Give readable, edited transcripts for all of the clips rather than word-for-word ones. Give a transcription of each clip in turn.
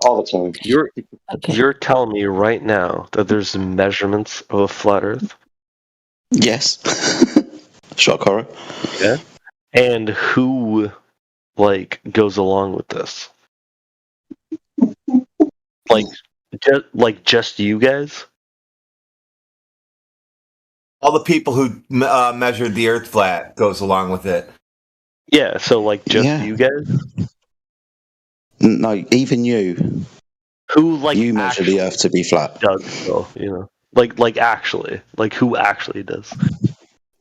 all the time. You're Okay. you're telling me right now that there's measurements of a flat Earth? Yes. Shock horror. Yeah. And who goes along with this? Just you guys? All the people who measured the Earth flat goes along with it. Yeah, so just Yeah. you guys? No, even you. Who You measure the Earth to be flat. does though, actually. Who actually does?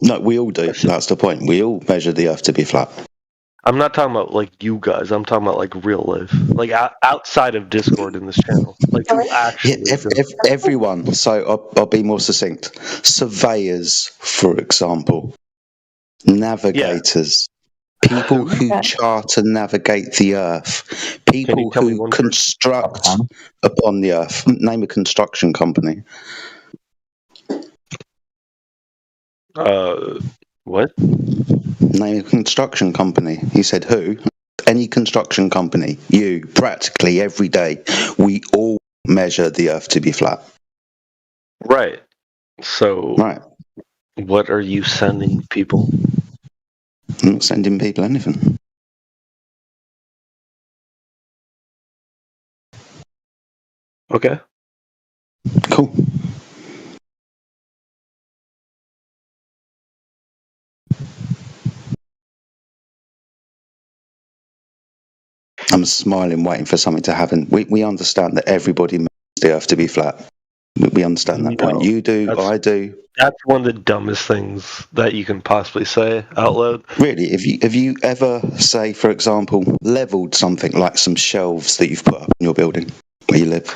No, we all do. That's the point. We all measure the Earth to be flat. I'm not talking about you guys. I'm talking about real life, outside of Discord in this channel. Who actually? Yeah, everyone. So I'll be more succinct. Surveyors, for example, navigators, people who chart and navigate the Earth, people tell me who one construct upon the Earth. Name a construction company. What? Name a construction company. He said who? Any construction company. You, practically every day. We all measure the Earth to be flat. Right. So, Right. What are you sending people? I'm not sending people anything. Okay. Cool. I'm smiling, waiting for something to happen. We understand that everybody measures the Earth to be flat. We understand that point. You do, I do. That's one of the dumbest things that you can possibly say out loud. Really, have you ever, say, for example, levelled something like some shelves that you've put up in your building where you live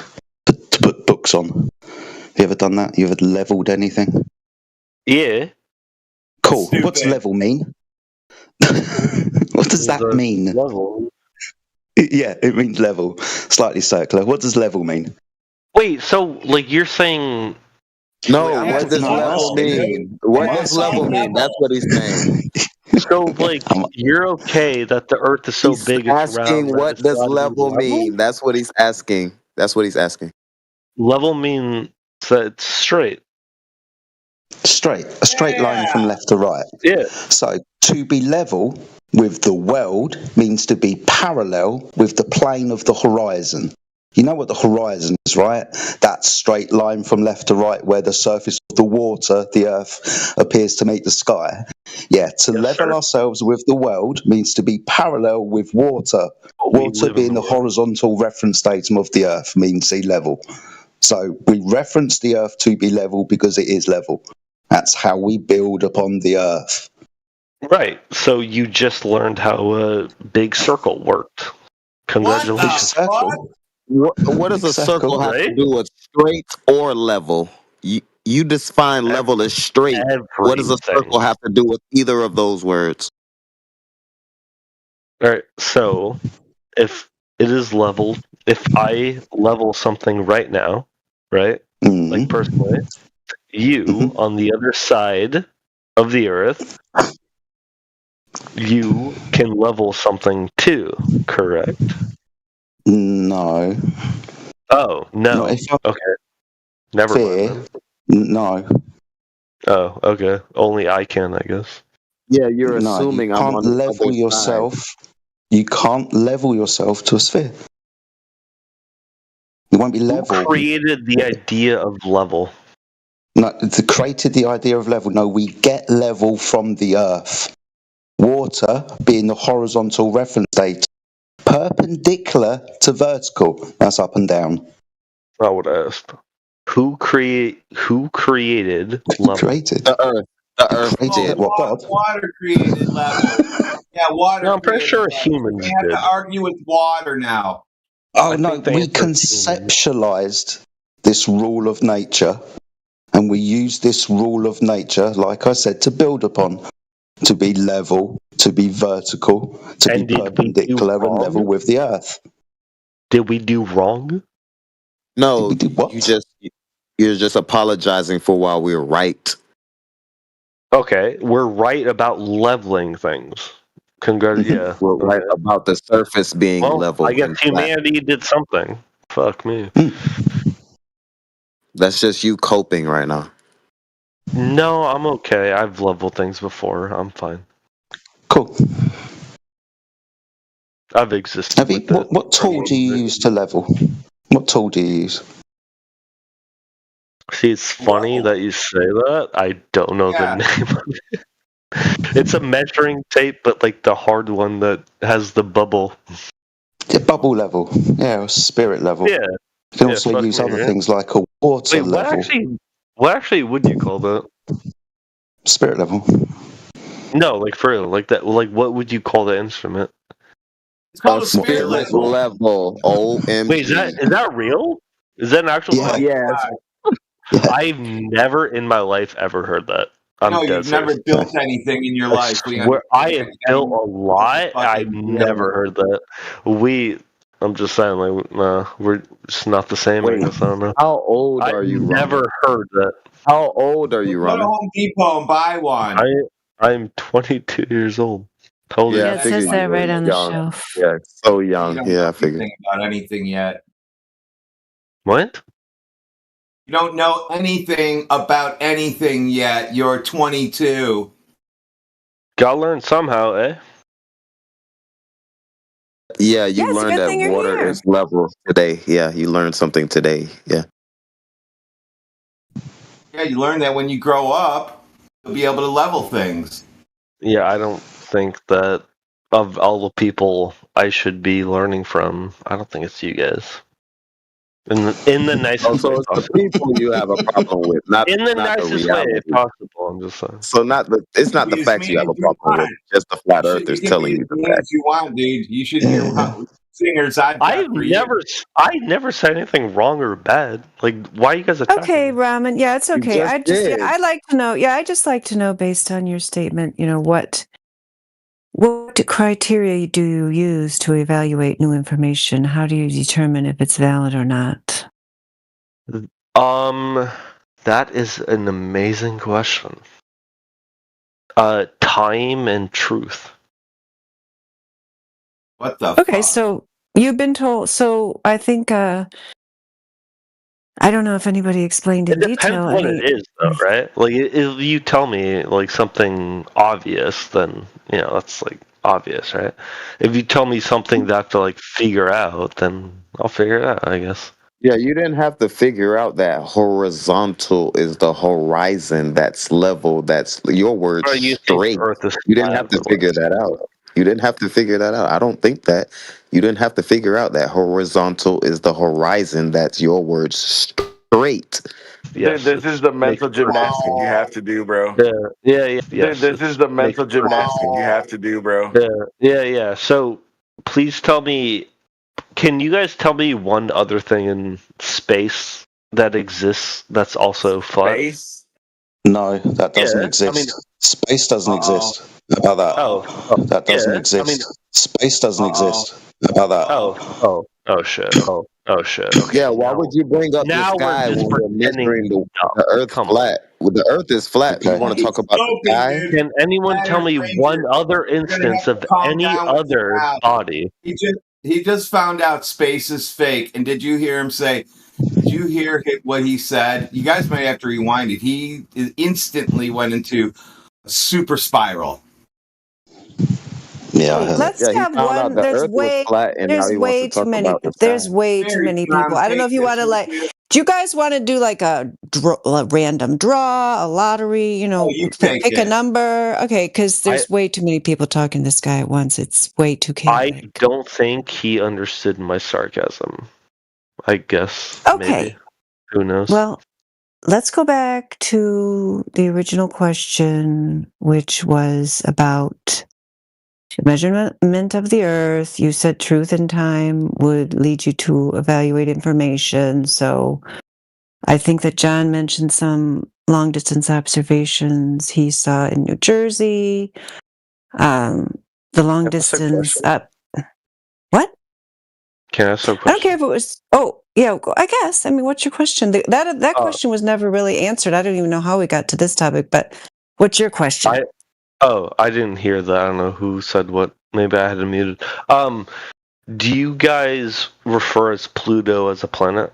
to put books on? Have you ever done that? You ever levelled anything? Yeah. Cool. Stupid. What's level mean? What does that mean? Level. Yeah, it means level. Slightly circular. What does level mean? Wait, so you're saying? No, Wait, what does level mean? What does level mean? That's what he's saying. So you're okay that the Earth is so He's big it's asking, round. what does level mean? That's what he's asking. That's what he's asking. Level means that it's straight. Straight. A straight line from left to right. Yeah. So to be level with the world means to be parallel with the plane of the horizon. You know what the horizon is, right? That straight line from left to right where the surface of the water, the earth, appears to meet the sky. Yeah, to level ourselves with the world means to be parallel with water. Water being the horizontal reference datum of the earth means sea level. So we reference the earth to be level because it is level. That's how we build upon the earth. Right. So you just learned how a big circle worked. Congratulations. What does a circle have to do with straight or level? You define level as straight. What does a circle have to do with either of those words? All right. So if it is leveled, if I level something right now, right? Personally, you on the other side of the earth, you can level something too, correct? No. Oh, no. Okay. Never mind. No. Oh, okay. Only I can, I guess. Yeah, you're assuming you I'm can't on the level other yourself. side. You can't level yourself to a sphere. You won't be level. Who created the idea of level? No, created the idea of level. No, we get level from the earth. Water being the horizontal reference date, perpendicular to vertical. That's up and down. Not what I asked. Who created level? Created the earth. The earth created did. what God? Water created level. Yeah, water. No, I'm pretty sure level. humans We have did. to argue with water now. Oh no, we conceptualized this rule of nature, and we use this rule of nature, like I said, to build upon, to be level, to be vertical, to be perpendicular and level with the earth. Did we do wrong? No, Did we do what? you're just apologizing for why we're right. Okay, we're right about leveling things. Yeah. We're right about the surface being level. I guess humanity did something. Fuck me. That's just you coping right now. No, I'm okay. I've leveled things before. I'm fine. Cool. I've existed with it. What tool do you use to level? What tool do you use? See, it's funny that you say that. I don't know the name of it. It's a measuring tape, but like the hard one that has the bubble. Yeah, bubble level. Yeah, or spirit level. Yeah. You can also use other things like a water level. What actually would you call that? Spirit level. No, like for real, like that. Like, what would you call the instrument? It's called a spirit level. OMG. Wait, is that real? Is that an actual thing? Yes. Yeah. I've never in my life ever heard that. I'm dead you've never serious. built anything in your life. I have built a lot. I've never heard that. I'm just saying, like, we're just not the same. Wait, I guess I don't know. how old are you? I've never heard that. How old are you, Go to Ramen? Home Depot and buy one. I'm 22 years old. Totally. Yeah, it says that right on the shelf. Yeah, so young. You don't Yeah, know I figured. anything about anything yet. What? You don't know anything about anything yet. You're 22. Gotta learn somehow, eh? Yeah, you learned that water is level today. Yeah, you learned something today. Yeah. Yeah, you learn that when you grow up, you'll be able to level things. Yeah, I don't think that of all the people I should be learning from, I don't think it's you guys. In the nicest way It's possible. the people you have a problem with, not in the not nicest the way reality. possible. I'm just saying. So it's not the facts you have a problem with, just the flat earthers telling you the facts. You want, dude. You should hear singers I've got for you. I never said anything wrong or bad. Like, why are you guys attacking? Okay, Ramen. Yeah, it's okay. I I'd like to know. Yeah, I just like to know based on your statement. What criteria do you use to evaluate new information? How do you determine if it's valid or not? That is an amazing question. Time and truth. What the Okay, fuck? so you've been told. So I think I don't know if anybody explained in detail. Depends what it is, though, right? Like, if you tell me like something obvious, then that's like obvious, right? If you tell me something that I have to like figure out, then I'll figure it out, I guess. Yeah, you didn't have to figure out that horizontal is the horizon. That's level. That's your word straight. You didn't have to figure that out. You didn't have to figure that out. I don't think that. You didn't have to figure out that horizontal is the horizon. That's your word straight. Yes, this is the mental gymnastics you have to do, bro. Yeah. Yes, this is the mental gymnastics you have to do, bro. Yeah. So, please tell me. Can you guys tell me one other thing in space that exists that's also flat? Space? No, that doesn't exist. Space doesn't exist. How about that? That doesn't exist. Space doesn't exist. How about that? Oh shit. Okay. Yeah, why would you bring up the sky when we're measuring the Earth flat? Well, the Earth is flat. You want to talk about the sky? Can anyone tell me one other instance of any other body? He just found out space is fake. And did you hear him say? Did you hear what he said? You guys may have to rewind it. He instantly went into a super spiral. Yeah, let's have one. There's way too many. There's way too many people. I don't know if you want to do you guys want to do like a random draw, a lottery? Pick a number. Okay, because there's way too many people talking to this guy at once. It's way too chaotic. I don't think he understood my sarcasm. I guess. Okay. Maybe. Who knows? Well, let's go back to the original question, which was about measurement of the Earth. You said truth and time would lead you to evaluate information. So I think that John mentioned some long distance observations he saw in New Jersey. The long distance up. What? Can I ask a question? I don't care if it was. Oh, yeah. I guess. I mean, what's your question? That question was never really answered. I don't even know how we got to this topic. But what's your question? I didn't hear that. I don't know who said what. Maybe I had it muted. do you guys refer as Pluto as a planet?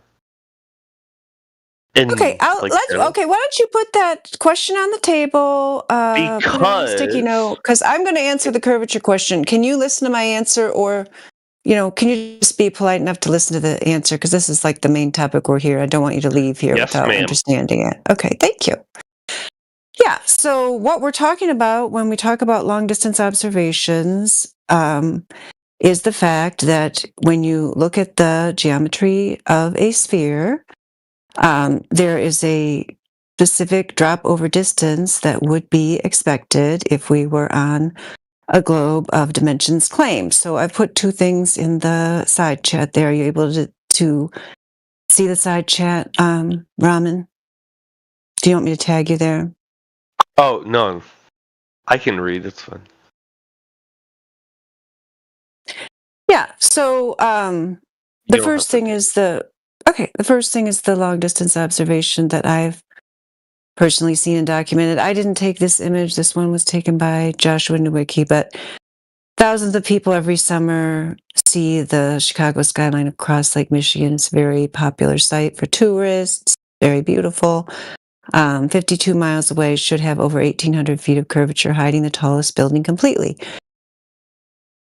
Okay, okay, why don't you put that question on the table, put it on a sticky note, because I'm going to answer the curvature question. Can you listen to my answer, or, can you just be polite enough to listen to the answer? Because this is like the main topic we're here. I don't want you to leave here without understanding it. Okay, thank you. Yeah, so what we're talking about when we talk about long-distance observations is the fact that when you look at the geometry of a sphere, there is a specific drop over distance that would be expected if we were on a globe of dimensions claimed. So I've put two things in the side chat there. Are you able to see the side chat, Ramen? Do you want me to tag you there? Oh, no. I can read. It's fine. Yeah. So the first thing is the long distance observation that I've personally seen and documented. I didn't take this image. This one was taken by Joshua Nowicki, but thousands of people every summer see the Chicago skyline across Lake Michigan. It's a very popular site for tourists. Very beautiful. 52 miles away, should have over 1,800 feet of curvature, hiding the tallest building completely.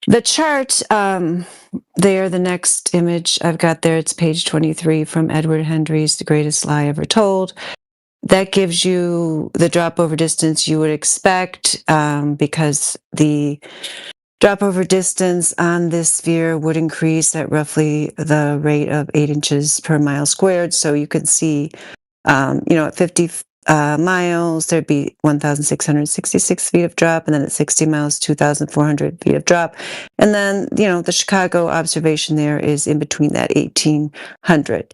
The chart there, the next image I've got there, it's page 23 from Edward Hendry's The Greatest Lie Ever Told. That gives you the drop over distance you would expect, because the drop over distance on this sphere would increase at roughly the rate of 8 inches per mile squared. So you can see, at 50 miles, there'd be 1,666 feet of drop, and then at 60 miles, 2,400 feet of drop. And then, the Chicago observation there is in between that 1,800.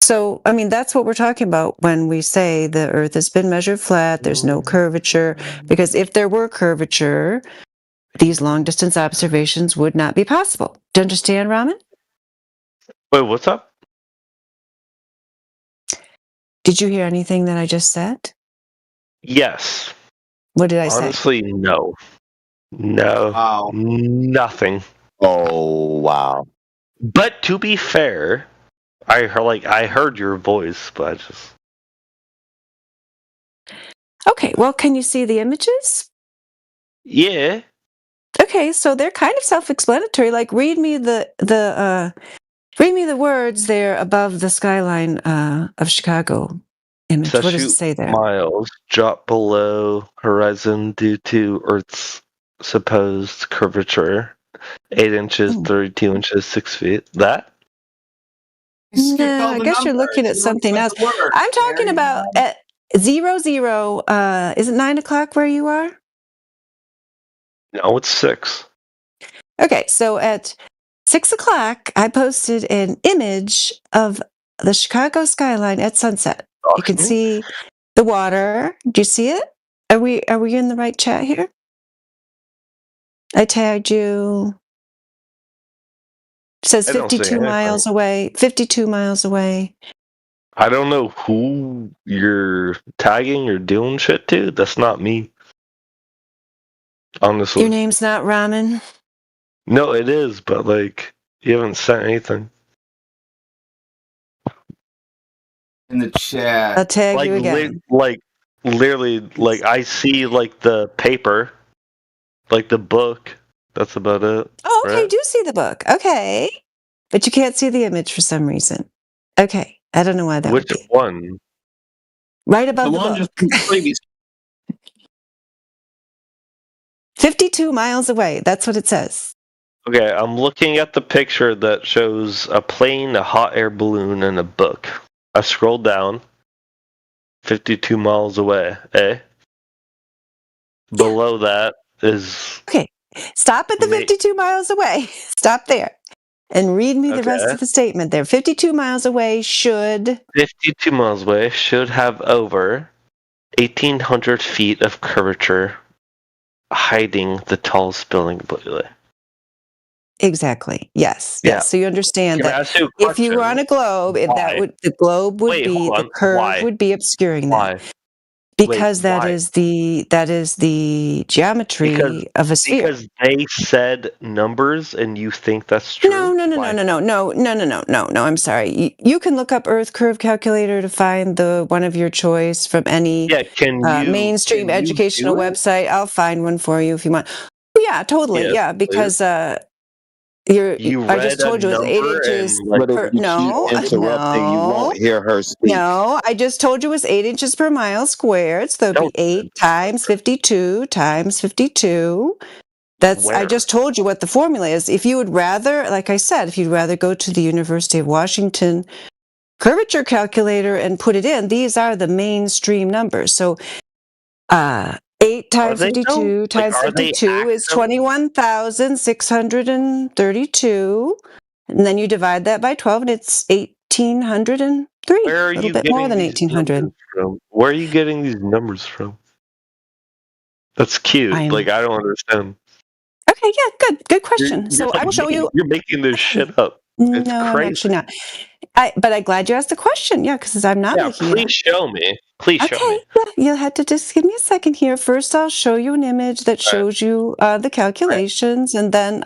So, that's what we're talking about when we say the Earth has been measured flat, there's no curvature, because if there were curvature, these long-distance observations would not be possible. Do you understand, Ramen? Wait, what's up? Did you hear anything that I just said? Yes. What did I say? Honestly, no. No. Wow. Nothing. Oh, wow. But to be fair, I heard your voice, but I just... Okay, well, can you see the images? Yeah. Okay, so they're kind of self-explanatory. Like, read me the words there above the skyline of Chicago image. What does it say there? Miles drop below horizon due to Earth's supposed curvature. 8 inches, 32 inches, 6 feet. That? No, I guess you're looking at something else. I'm talking about at 00. Is it 9 o'clock where you are? No, it's 6. Okay, so at 6 o'clock, I posted an image of the Chicago skyline at sunset. You can see the water. Do you see it? Are we in the right chat here? I tagged you. It says 52 miles away. 52 miles away. I don't know who you're tagging or doing shit to. That's not me. Honestly. Your name's not Ramen? No, it is, but you haven't sent anything. In the chat. I'll tag you again. Literally, I see the paper, the book. That's about it. Oh, okay, right? You do see the book. Okay. But you can't see the image for some reason. Okay. I don't know why that would be. Which one? Right above the book. Just 52 miles away. That's what it says. Okay, I'm looking at the picture that shows a plane, a hot air balloon, and a book. I scroll down. 52 miles away, eh? Below that is... Okay, stop at the 52 miles away. Stop there. And read me the rest of the statement there. 52 miles away should... 52 miles away should have over 1,800 feet of curvature, hiding the tallest building completely. Exactly. Yes. Yeah. Yes. So you understand that if you were on a globe, the globe would the curve would be obscuring that. Because Wait, that why? is the geometry of a sphere. Because they said numbers and you think that's true? No. I'm sorry. You can look up Earth curve calculator to find the one of your choice from any mainstream educational website. I'll find one for you if you want. Yeah, totally. Yes, yeah, because you I just read a told you it was 8 number inches and like But if you keep interrupting, you won't hear her speak. No, I just told you it was 8 inches per mile squared. So it'd be 8 times 52 times 52. I just told you what the formula is. If you would rather, like I said, if you'd rather go to the University of Washington curvature calculator and put it in, these are the mainstream numbers. So 8 times 52 times 52 is 21,632. And then you divide that by 12 and it's 1,803. Where are a little you bit more than getting these 1,800. numbers from? Where are you getting these numbers from? That's cute. I don't understand. Okay, yeah, good question. So I will show you. You're making this shit up. It's No, crazy. I'm actually not. But I'm glad you asked the question. Yeah, because I'm not making it up. Please show me. Please show me. Yeah, you'll have to just give me a second here. First, I'll show you an image that shows you the calculations, and then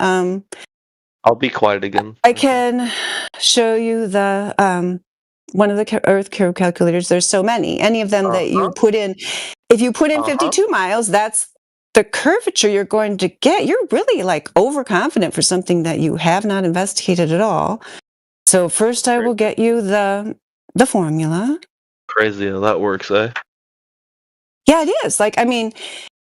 I'll be quiet again. I can show you the one of the Earth curve calculators. There's so many. Any of them that you put in. If you put in 52 miles, that's the curvature you're going to get. You're really like overconfident for something that you have not investigated at all. So first, I will get you the formula. Crazy how that works, eh? Yeah, it is. Like, I mean,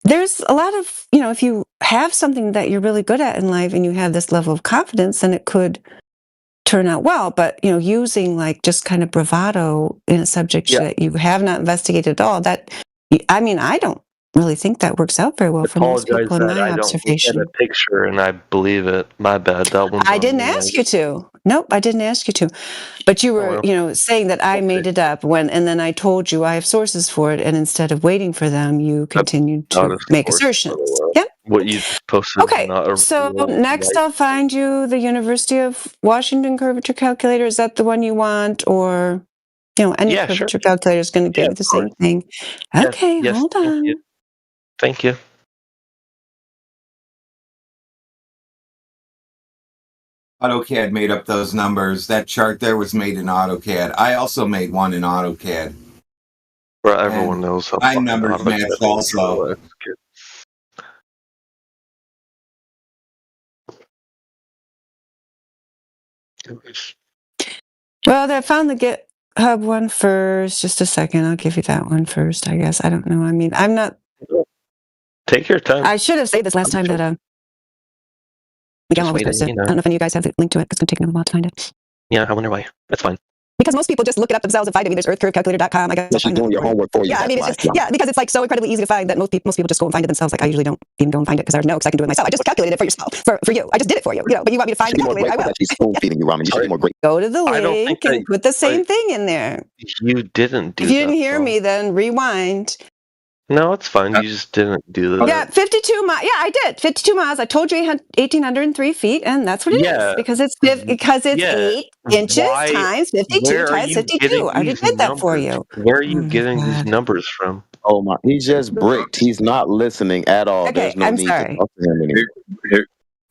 there's a lot of, if you have something that you're really good at in life and you have this level of confidence, then it could turn out well. But, using like just kind of bravado in a subject that you have not investigated at all, I don't really think that works out very well for most people in my observation. I don't look at a picture and I believe it. My bad. That one's I didn't ask you to. Nope, I didn't ask you to. But you were, saying that I made it up and then I told you I have sources for it, and instead of waiting for them, you continued to make assertions. Yeah. What you just posted. Okay. So next, I'll find you the University of Washington curvature calculator. Is that the one you want, or any curvature calculator is going to give you the same thing? Okay, hold on. Thank you. AutoCAD made up those numbers. That chart there was made in AutoCAD. I also made one in AutoCAD. Well, everyone knows how my numbers match also. Well, I found the GitHub one first. Just a second. I'll give you that one first, I guess. I don't know. I mean, I'm not... Take your time. I should have saved this last time that... Miguel always posted. I don't know if any of you guys have the link to it. It's going to take me a while to find it. Yeah, I wonder why. That's fine. Because most people just look it up themselves and find it. There's earthcurvecalculator.com. I guess you're doing your homework for you. Yeah, I mean, because it's like so incredibly easy to find that most people just go and find it themselves. Like, I usually don't even go and find it because I already know, because I can do it myself. I just calculated it for yourself, for you. I just did it for you. But you want me to find the calculator? I will. She's spoon-feeding you, Ramen. You should be more great. Go to the link and put the same thing in there. You didn't do that. If you didn't hear me, then rewind. No, it's fine. You just didn't do that. Yeah, 52 miles. Yeah, I did. 52 miles. I told you 1,803 feet, and that's what it is. Because it's 8 inches times 52 times 52. I already did that for you. Where are you getting these numbers from? Oh my! He's just bricked. He's not listening at all. Okay, There's no need to talk to him anymore.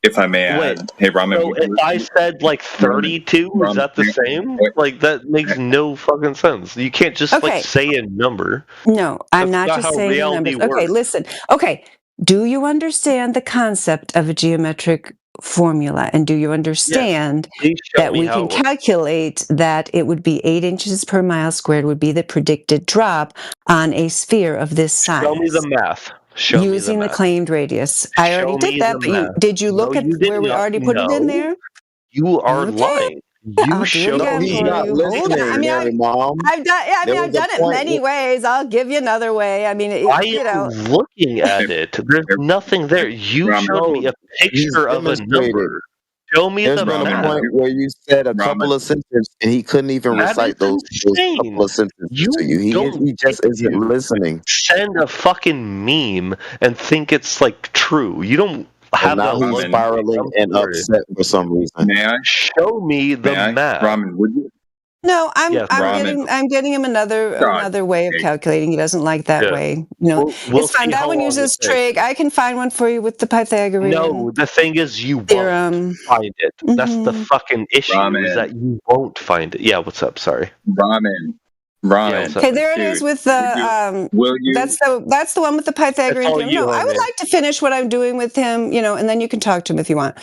If I may add, hey Ramen. So if I said like 32, is that the same? Like, that makes no fucking sense. You can't just say a number. No, I'm not just saying numbers. Okay, listen. Okay, do you understand the concept of a geometric formula? And do you understand that we can calculate that it would be 8 inches per mile squared would be the predicted drop on a sphere of this size? Show me the math. Using the claimed radius. I already did that, but did you look at where we already put it in there? You are lying. You showed me. He's not listening, Mom. I've done it many ways. I'll give you another way. I mean, I am looking at it. There's nothing there. You showed me a picture of a number. Show me the math. Point where you said a couple of sentences and he couldn't even recite those couple of sentences to you. He just isn't listening. Send a fucking meme and think it's like true. You don't have that. Now he's spiraling and upset for some reason. May I? Show me the math. Ramen, would you? No, I'm Yes, Ramen. I'm getting him another way of calculating. He doesn't like that Yeah. way. You know, We'll it's fine. see That how one long uses it takes. trig. I can find one for you with the Pythagorean No, the thing is, you theorem. won't find it. That's the Mhm. fucking issue. Is Ramen. that you won't find it? Yeah. What's up? Sorry. Ramen. Yeah. What's Ramen. up? Okay, there it is Dude, with would you, the will you? that's the one with the It's Pythagorean all theorem. you, No, I would homie. like to finish what I'm doing with him, and then you can talk to him if you want.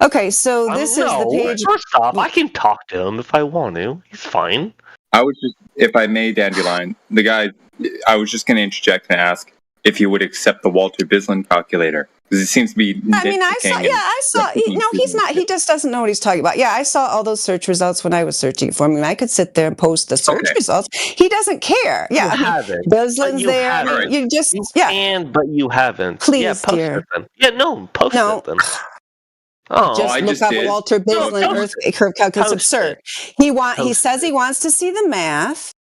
Okay, so this is the No, page. first off, I can talk to him if I want to. He's fine. I was just, if I may, Dandelion, the guy, I was just going to interject and ask if you would accept the Walter Bislin calculator. Because it seems to be I mean, I saw. nitpicking. No, he's not. He just doesn't know what he's talking about. Yeah, I saw all those search results when I was searching for him. I could sit there and post the search Okay. results. He doesn't care. Yeah, You haven't. Bislin's You there. haven't. I mean, you just You can, but you haven't. Please, yeah, post dear. it then. Yeah, no, post No. it then. Oh, Just I look just up did. Walter Bislin So, Earth curve calculus. It's Post absurd. He says he wants to see the math.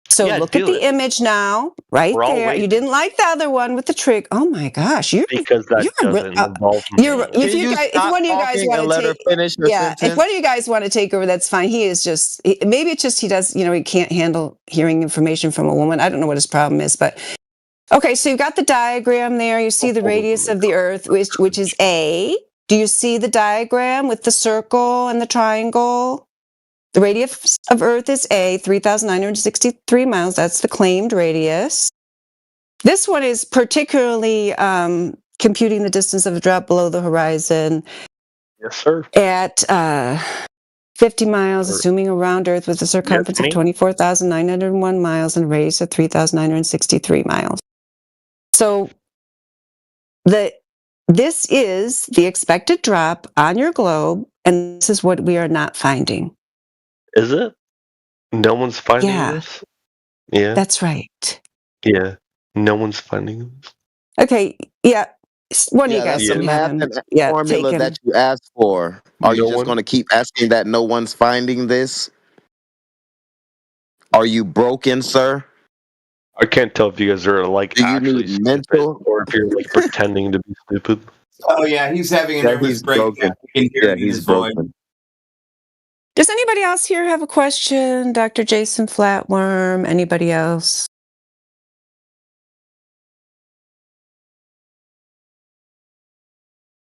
So Yeah, look at do the it. image now, right We're all there. You waiting. didn't like the other one with the trig. Oh my gosh, Because that doesn't involve me. if one of you guys want to let her take, finish her yeah, if sentence? one of you guys want to take over, that's fine. He is just maybe it's just he does, he can't handle hearing information from a woman. I don't know what his problem is, but okay. So you've got the diagram there. You see the radius of the Earth, which is A. Do you see the diagram with the circle and the triangle? The radius of Earth is A, 3,963 miles. That's the claimed radius. This one is particularly computing the distance of a drop below the horizon. Yes, sir. At 50 miles, assuming a round Earth with a circumference of 24,901 miles and a radius of 3,963 miles. So this is the expected drop on your globe, and this is what we are not finding. Is it? No one's finding this? Yeah. That's right. Yeah. No one's finding this. Okay, yeah. One of you guys that's the math and formula that you asked for. Are you just going to keep asking that no one's finding this? Are you broken, sir? I can't tell if you guys are actually stupid mental or if you're pretending to be stupid. Oh yeah, he's having a nervous breakdown. We can hear it in his voice. Does anybody else here have a question? Dr. Jason Flatworm? Anybody else?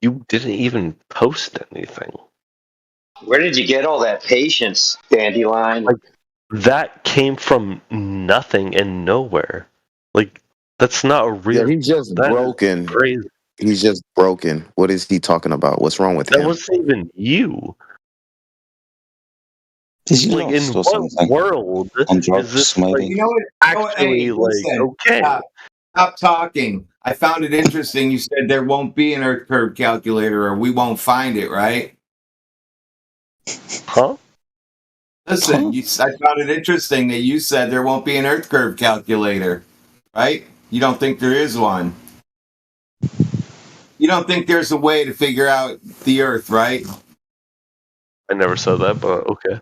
You didn't even post anything. Where did you get all that patience, Dandelion? That came from nothing and nowhere. That's not a real. Yeah, he's just broken. Crazy. He's just broken. What is he talking about? What's wrong with him? That wasn't even you. Is he in what world is this actually okay? Stop talking. I found it interesting. You said there won't be an Earth curve calculator, or we won't find it, right? Huh? Listen, I found it interesting that you said there won't be an Earth curve calculator, right? You don't think there is one. You don't think there's a way to figure out the Earth, right? I never said that, but okay.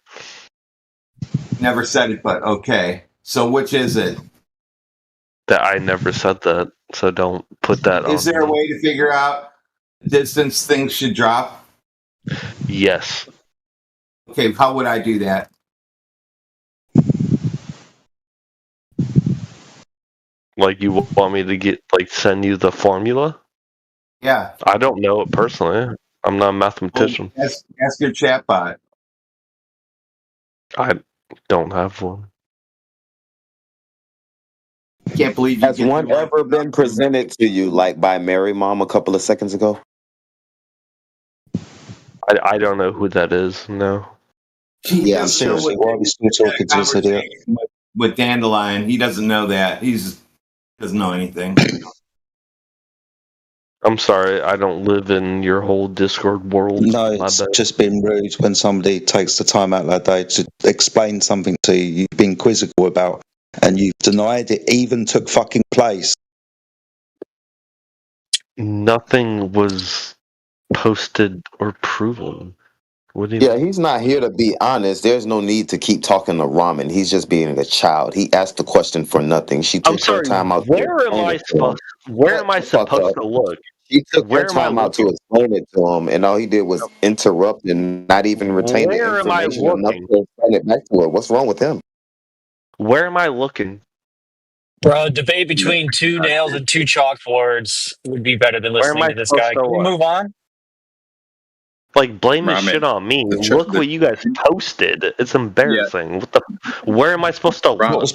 Never said it, but okay. So which is it? That I never said that, so don't put that on. Is there a way to figure out the distance things should drop? Yes. Okay, how would I do that? You want me to send you the formula? Yeah. I don't know it personally. I'm not a mathematician. Well, ask your chatbot. I don't have one. I can't believe Has one ever been presented to you by Mary Mom a couple of seconds ago? I don't know who that is. No. Yeah, seriously, why are we still talking to this idiot? With Dandelion, he doesn't know that. He doesn't know anything. I'm sorry, I don't live in your whole Discord world. No, it's just been rude when somebody takes the time out of their day to explain something to you you've been quizzical about, and you've denied it even took fucking place. Nothing was posted or proven. Yeah, he's not here to be honest. There's no need to keep talking to Ramen. He's just being a child. He asked the question for nothing. She took her time out. Where am I supposed to look? She took her time out to explain it to him, and all he did was interrupt and not even retain the information enough to explain it back to her. What's wrong with him? Where am I looking? Bro, debate between two nails and two chalkboards would be better than listening to this guy. Can we move on? Like, blame his shit on me. Look what you guys posted. It's embarrassing. What the? Where am I supposed to look?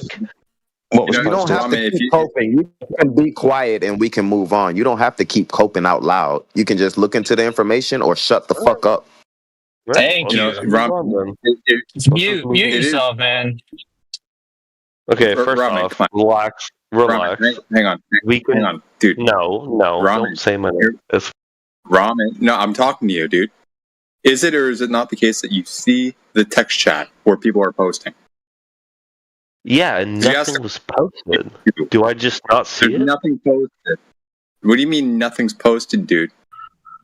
You don't have to keep coping. You can be quiet and we can move on. You don't have to keep coping out loud. You can just look into the information or shut the fuck up. Thank you. Mute yourself, man. Okay, first off, relax. Hang on, dude. No, don't say my name. Ramen. No, I'm talking to you, dude. Is it or is it not the case that you see the text chat where people are posting? Yeah, and nothing was posted. Do I just not see it? Nothing posted. What do you mean nothing's posted, dude?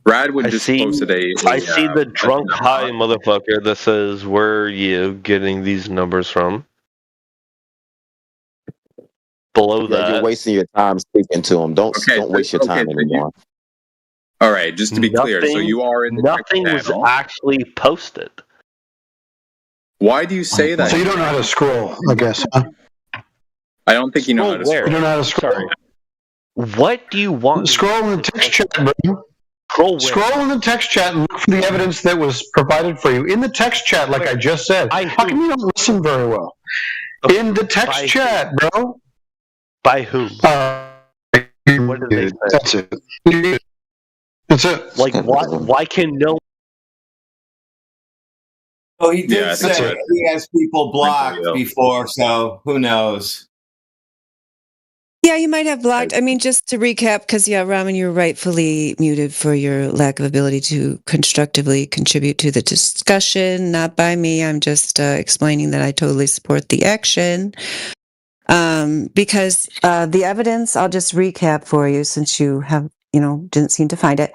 Bradwood just posted I see the drunk high motherfucker that says, "Where are you getting these numbers from?" Below that, you're wasting your time speaking to him. Don't waste your time anymore. All right, just to be clear, so you are in the nothing was actually posted. Why do you say that? So you don't know how to scroll, I guess, huh? I don't think you know how to scroll. You don't know how to scroll. Sorry. What do you want? Scroll in the text chat, bro. Scroll in the text chat and look for the evidence that was provided for you. In the text chat, like I just said. How come you don't listen very well? In the text chat, bro. By whom? What did they say? That's it. That's it. Like, why can no... Oh, he did say he has people blocked before, so who knows? Yeah, you might have blocked. I mean, just to recap, because, Ramen, you're rightfully muted for your lack of ability to constructively contribute to the discussion. Not by me. I'm just explaining that I totally support the action. Because the evidence, I'll just recap for you since you have, didn't seem to find it.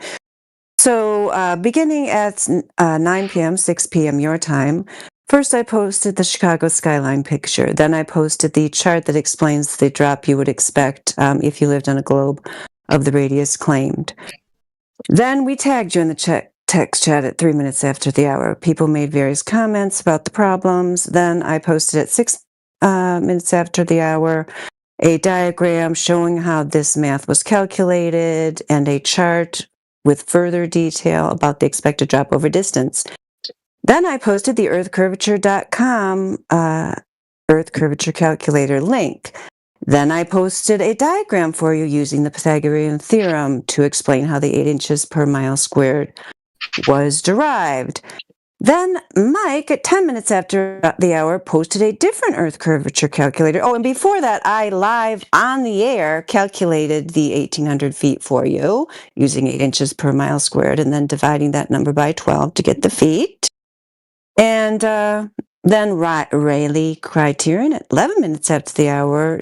So beginning at 9 p.m., 6 p.m. your time, first I posted the Chicago skyline picture. Then I posted the chart that explains the drop you would expect if you lived on a globe of the radius claimed. Then we tagged you in the text chat at 3 minutes after the hour. People made various comments about the problems. Then I posted at 6 minutes after the hour a diagram showing how this math was calculated and a chart with further detail about the expected drop over distance. Then I posted the earthcurvature.com Earth Curvature Calculator link. Then I posted a diagram for you using the Pythagorean theorem to explain how the 8 inches per mile squared was derived. Then Mike, at 10 minutes after the hour, posted a different Earth curvature calculator. Oh, and before that, I live on the air calculated the 1,800 feet for you using 8 inches per mile squared and then dividing that number by 12 to get the feet. And then Rayleigh criterion at 11 minutes after the hour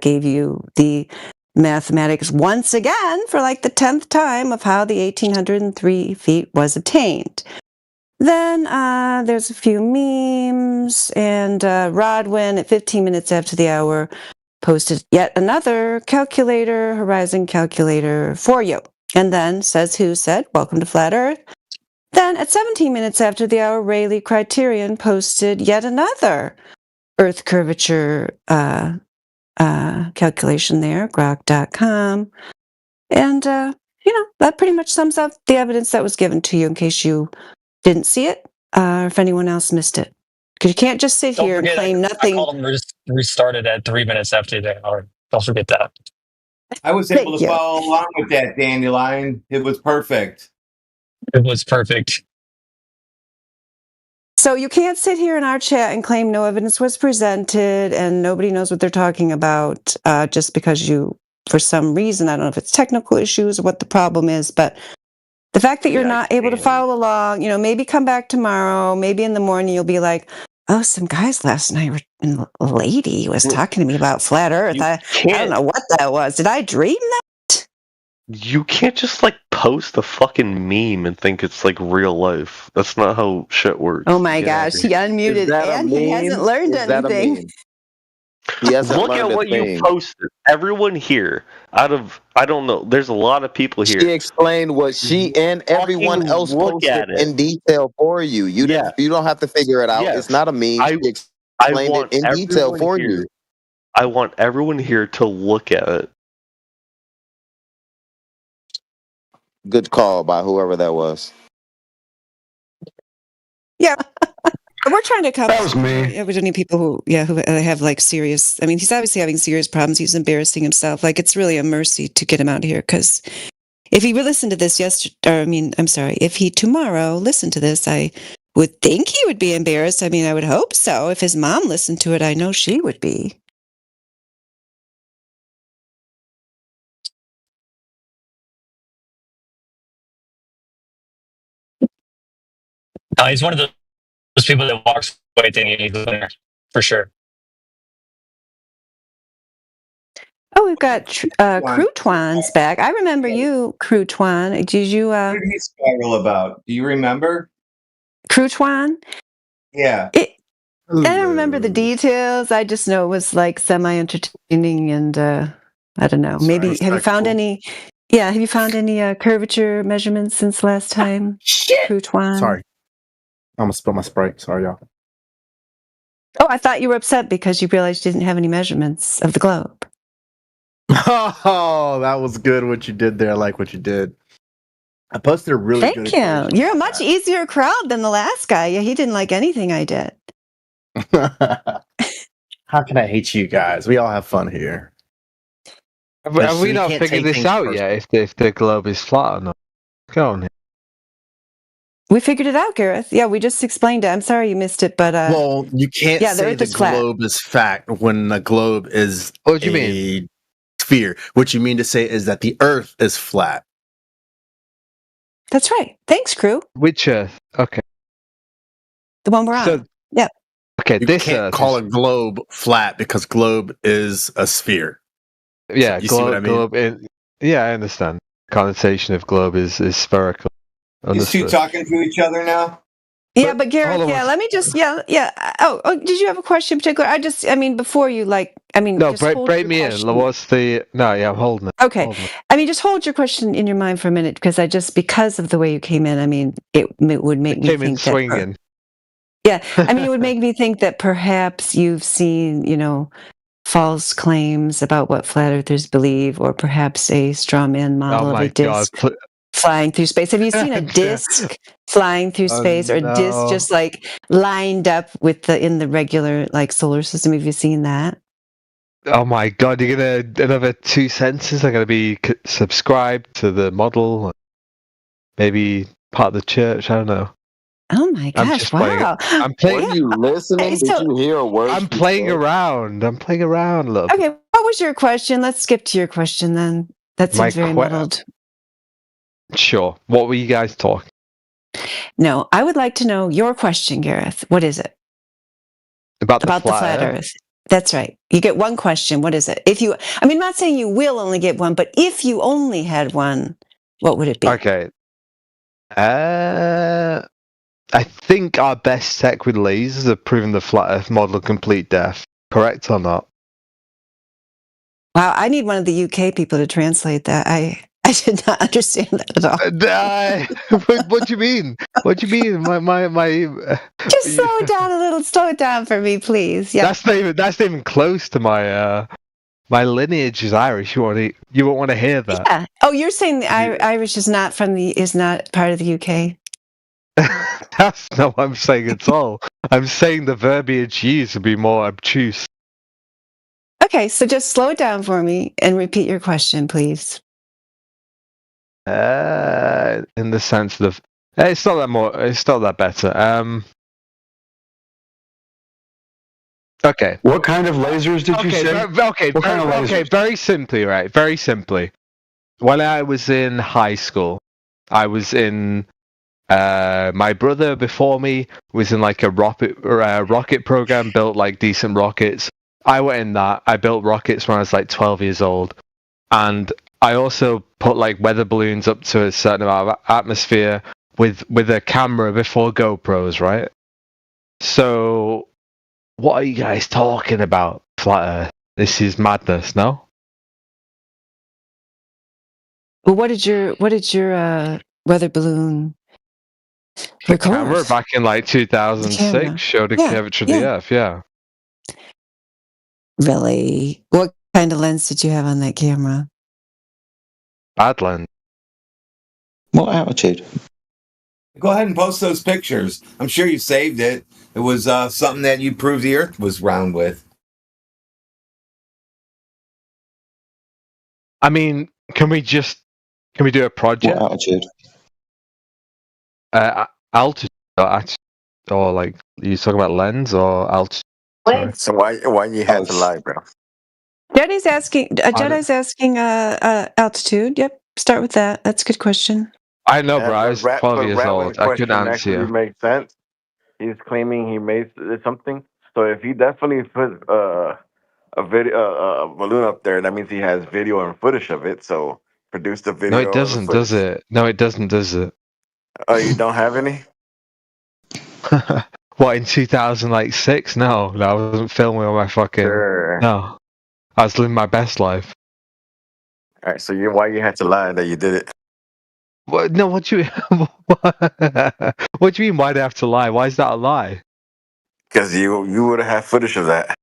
gave you the mathematics once again for like the 10th time of how the 1,803 feet was obtained. Then there's a few memes, and Rodwin at 15 minutes after the hour posted yet another calculator, horizon calculator for you. And then says who said, welcome to Flat Earth. Then at 17 minutes after the hour, Rayleigh Criterion posted yet another Earth curvature calculation there, grok.com. And, that pretty much sums up the evidence that was given to you in case you didn't see it, or if anyone else missed it. Because you can't just sit here and claim nothing. I called him restarted at 3 minutes after the hour. Don't forget that. I was able to follow along with that, Dandelion. It was perfect. It was perfect. So you can't sit here in our chat and claim no evidence was presented and nobody knows what they're talking about just because you, for some reason, I don't know if it's technical issues or what the problem is, but the fact that you're not able to follow along, maybe come back tomorrow, maybe in the morning you'll be like, oh, some guys last night and a lady was talking to me about flat Earth. I don't know what that was. Did I dream that? You can't just post a fucking meme and think it's real life. That's not how shit works. Oh my gosh, he unmuted and he hasn't learned anything. He hasn't Look learned at a what you thing. posted. Everyone here, out of, I don't know, there's a lot of people here. She explained what she and everyone else look posted at it. in detail for you. You didn't. You don't have to figure it out. Yes. It's not a meme. She I explained it want in detail everyone for here. you. I want everyone here to look at it. Good call by whoever that was. Yeah. We're trying to That was me. If there's any people who have like serious, I mean, he's obviously having serious problems. He's embarrassing himself. Like, it's really a mercy to get him out of here, because if he listened to this if he tomorrow listened to this, I would think he would be embarrassed. I mean, I would hope so. If his mom listened to it, I know she would be. He's one of those people that walks away thinking he's a winner, for sure. Oh, we've got Croutons back. I remember you, Crouton. Did you? What did he spiral about? Do you remember? Crouton? Yeah. I don't remember the details. I just know it was like semi-entertaining, and I don't know. Maybe have you found any? Yeah, have you found any curvature measurements since last time? Shit. Crouton. Sorry, I'm gonna spill my Sprite. Sorry, y'all. Oh, I thought you were upset because you realized you didn't have any measurements of the globe. Oh, that was good what you did there. I like what you did. I posted a really good Thank you. You're a much easier crowd than the last guy. Yeah, he didn't like anything I did. How can I hate you guys? We all have fun here. Have we not figured this out yet? If the globe is flat or not? Go on. We figured it out, Gareth. Yeah, we just explained it. I'm sorry you missed it, but well, you can't say the globe is flat when the globe is what do you mean? Sphere. What you mean to say is that the Earth is flat. That's right. Thanks, crew. Which Earth? Okay. The one we're on. Yeah. Okay, you can't call a globe flat because globe is a sphere. Yeah, so you see what I mean? globe. Yeah, I understand. Connotation of globe is spherical. These two talking to each other now? Yeah, but Gareth, let me just, Oh, did you have a question in particular? Before you, no, break me in. What's the? No, yeah, I'm holding it. Okay, just hold your question in your mind for a minute, because because of the way you came in, it would make me think that. Swinging. Yeah, it would make me think that perhaps you've seen, false claims about what flat earthers believe, or perhaps a straw man model of a disc flying through space. Have you seen a disc flying through space, or a disc just like lined up in the regular solar system? Have you seen that? Oh my God! You're gonna another 2 sentences are gonna be subscribed to the model, maybe part of the church. I don't know. Oh my gosh! Wow! I'm playing. Were you listening? Did you hear a word? I'm playing around. I'm playing around a little. Okay, what was your question? Let's skip to your question then. That seems very muddled. Sure. What were you guys talking? No, I would like to know your question, Gareth. What is it? About the flat Earth. That's right. You get one question. What is it? I'm not saying you will only get one, but if you only had one, what would it be? Okay. I think our best tech with lasers have proven the flat Earth model complete death. Correct or not? Wow, I need one of the UK people to translate that. I did not understand that at all. What do you mean? What do you mean? My. Just slow it down a little. Slow it down for me, please. Yeah. That's not even close to my my lineage is Irish. You won't want to hear that. Yeah. Oh, you're saying the Irish is not part of the UK. That's not what I'm saying at all. I'm saying the verbiage used would be more obtuse. Okay, so just slow it down for me and repeat your question, please. In the sense of it's not that better. Okay. What kind of lasers did you say? Okay, very simply, right? Very simply. When I was in high school, I was in my brother before me was in like a rocket program, built like decent rockets. I went in that. I built rockets when I was like 12 years old. And I also put like weather balloons up to a certain amount of atmosphere with a camera before GoPros, right? So what are you guys talking about? flat Earth. This is madness, no? Well, what did your weather balloon record? Camera back in like 2006 showed a curvature of the Earth. Yeah. Really? What kind of lens did you have on that camera? Bad lens. What altitude? Go ahead and post those pictures. I'm sure you saved it. It was something that you proved the Earth was round with. I mean, can we do a project? What altitude? Altitude or like you talking about lens or altitude? Sorry. So why you had to lie, bro? Jedi's asking. Jedi's asking. Altitude. Yep. Start with that. That's a good question. I know, bro. I was 12 years old. I couldn't answer you. Makes sense. He's claiming he made something. So if he definitely put a video, a balloon up there, that means he has video and footage of it. So produce the video. No, it doesn't, does it? No, it doesn't, does it? Oh, you don't have any? What, in 2006? No, I wasn't filming on my fucking. Sure. No, I was living my best life. All right. So why you had to lie that you did it? What? No, what do you? What do you mean? Why do I have to lie? Why is that a lie? Because you would have had footage of that.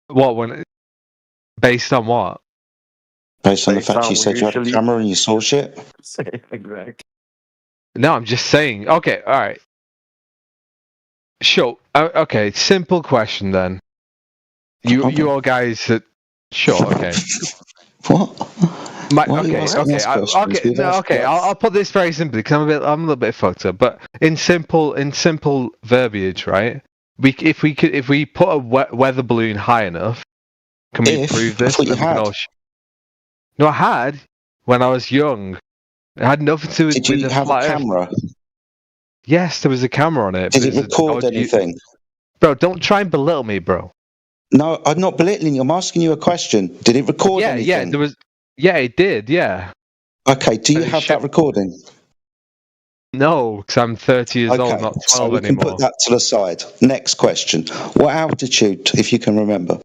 What when? Based on what? Based on the fact you said you had a camera and you saw shit? Exactly. No, I'm just saying. Okay, all right. Sure. Okay, simple question then. You all guys. Sure. Okay. What? I'll put this very simply because I'm a little bit fucked up. But in simple verbiage, right? If we put a weather balloon high enough, can we prove this? No, I had when I was young. It had nothing to do with. Did you have a camera? Yes, there was a camera on it. Did it record anything? Bro, don't try and belittle me, bro. No, I'm not belittling you. I'm asking you a question. Did it record anything? Yeah, there was. Yeah, it did. Yeah. Okay. Do you have that recording? No, because I'm 30 years old, not 12 so we anymore. can put that to the side. Next question. What altitude, if you can remember?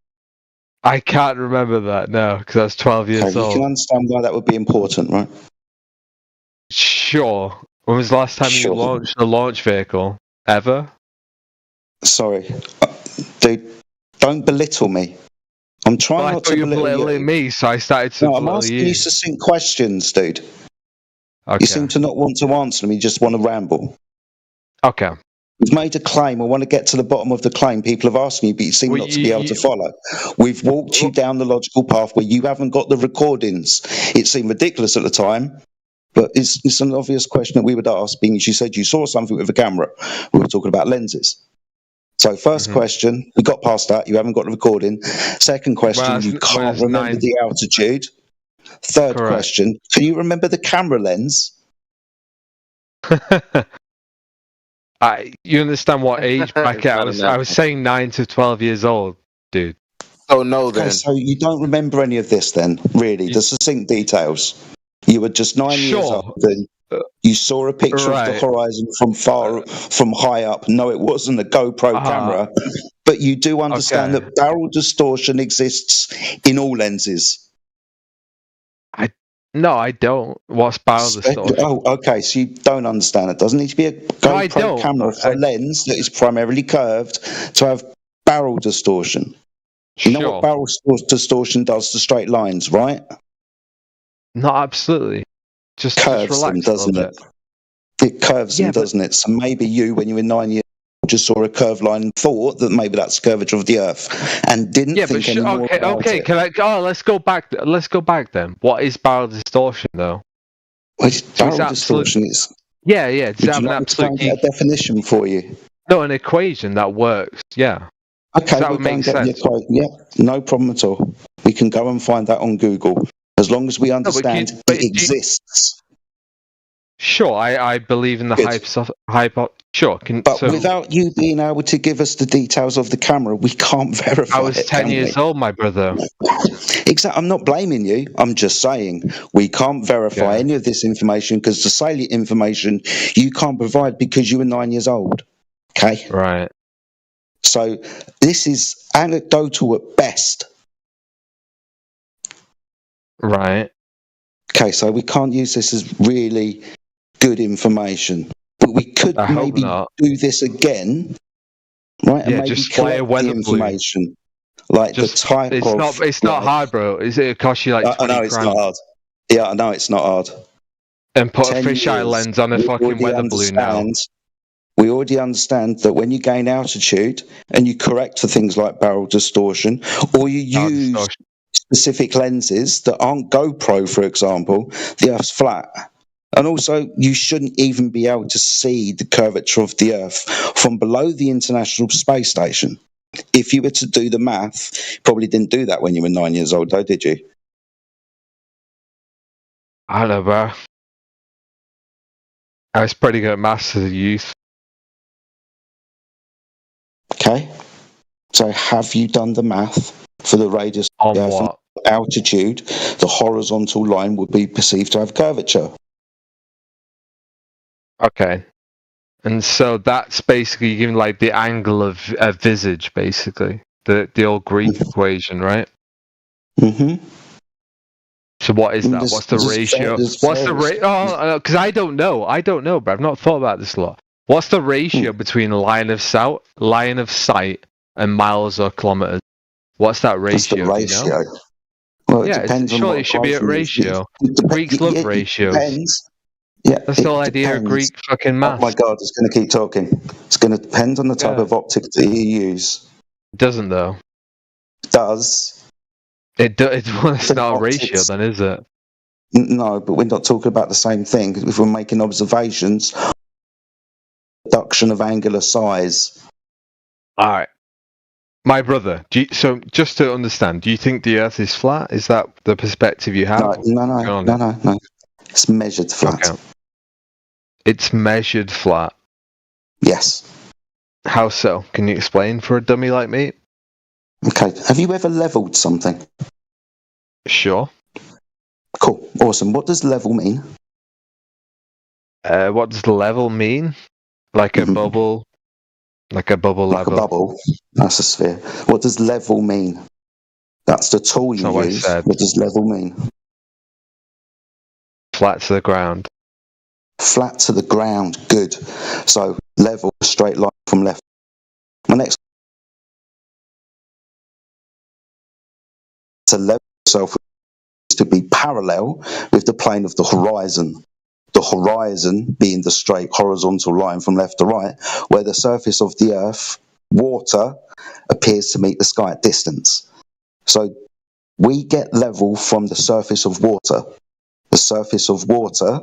I can't remember that, no, because I was 12 years old. You can understand why that would be important, right? Sure. When was the last time you launched a launch vehicle? Ever? Sorry. Dude, don't belittle me. I'm trying not to belittle you. Belittling me, so I started to belittle you. I'm asking you succinct questions, dude. Okay. You seem to not want to answer them, you just want to ramble. Okay. You've made a claim. I want to get to the bottom of the claim. People have asked me, but you seem not to be able to follow. We've walked you down the logical path where you haven't got the recordings. It seemed ridiculous at the time, but it's an obvious question that we would ask, being as you said you saw something with a camera. We were talking about lenses. So first question, we got past that. You haven't got the recording. Second question, you can't remember the altitude. Third question, can you remember the camera lens? You understand what age bracket I was saying 9 to 12 years old, dude. Oh no, then. So you don't remember any of this then, really? The succinct details. You were just 9 years old then. You saw a picture of the horizon from high up. No, it wasn't a GoPro camera, but you do understand that barrel distortion exists in all lenses. No, I don't. What's barrel distortion? Oh, okay. So you don't understand it. Doesn't need to be a GoPro camera for a lens that is primarily curved to have barrel distortion. You know what barrel distortion does to straight lines, right? Not absolutely. Just curves them, doesn't it? It curves them, doesn't it? So maybe you, when you were 9 years old, just saw a curved line and thought that maybe that's the curvature of the Earth, and didn't think any more about it. Let's go back. Let's go back then. What is barrel distortion, though? Barrel distortion is. Yeah. Does it have an absolute a definition for you? No, an equation that works. Yeah. Okay, that would make sense. Yeah, no problem at all. We can go and find that on Google as long as we understand it exists. Sure, I believe in the hypo. Sure, but without you being able to give us the details of the camera, we can't verify. I was 10 years old, my brother. Exactly. I'm not blaming you. I'm just saying we can't verify any of this information because the salient information you can't provide because you were 9 years old. Okay. Right. So this is anecdotal at best. Right. Okay, so we can't use this as really good information. But we could I hope maybe not. do this again, right? And Yeah, maybe just fly a correct the weather balloon. information. Like Just, the type it's of... not hard, bro. It costs you like I 20 know it's not grand. hard. Yeah, I know it's not hard. And put a 10 fisheye years. lens on a We fucking already weather balloon now. understand. We already understand that when you gain altitude and you correct for things like barrel distortion, or you use specific lenses that aren't GoPro, for example, the Earth's flat. And also, you shouldn't even be able to see the curvature of the Earth from below the International Space Station. If you were to do the math, you probably didn't do that when you were 9 years old, though, did you? I don't know, bro. I was pretty good at maths as a youth. Okay. So have you done the math for the radius of the Earth and altitude? The horizontal line would be perceived to have curvature. Okay. And so that's basically giving like the angle of a visage, basically. The old Greek equation, right? Mm-hmm. So what is that? What's the ratio? What's the ratio? Oh, because I don't know, but I've not thought about this a lot. What's the ratio between line of sight, and miles or kilometers? What's that ratio? What's the ratio? Do you know? Well, it Yeah, depends on surely what it should be at ratio. Greeks love ratios. It depends. Yeah, that's the whole idea of Greek fucking maths. Oh my God, it's going to keep talking. It's going to depend on the type of optic that you use. It doesn't though. It does. It's not a ratio then, is it? No, but we're not talking about the same thing. If we're making observations, reduction of angular size. All right. My brother, so just to understand, do you think the Earth is flat? Is that the perspective you have? No. It's measured flat. Okay. It's measured flat? Yes. How so? Can you explain for a dummy like me? Okay. Have you ever leveled something? Sure. Cool. Awesome. What does level mean? What does level mean? Like a bubble? Like a bubble level? Like a bubble. That's a sphere. What does level mean? That's the tool you use. What does level mean? Flat to the ground. Flat to the ground. Good. So level, straight line from left. My next. To level yourself is to be parallel with the plane of the horizon. The horizon being the straight horizontal line from left to right, where the surface of the Earth, water, appears to meet the sky at distance. So we get level from the surface of water. The surface of water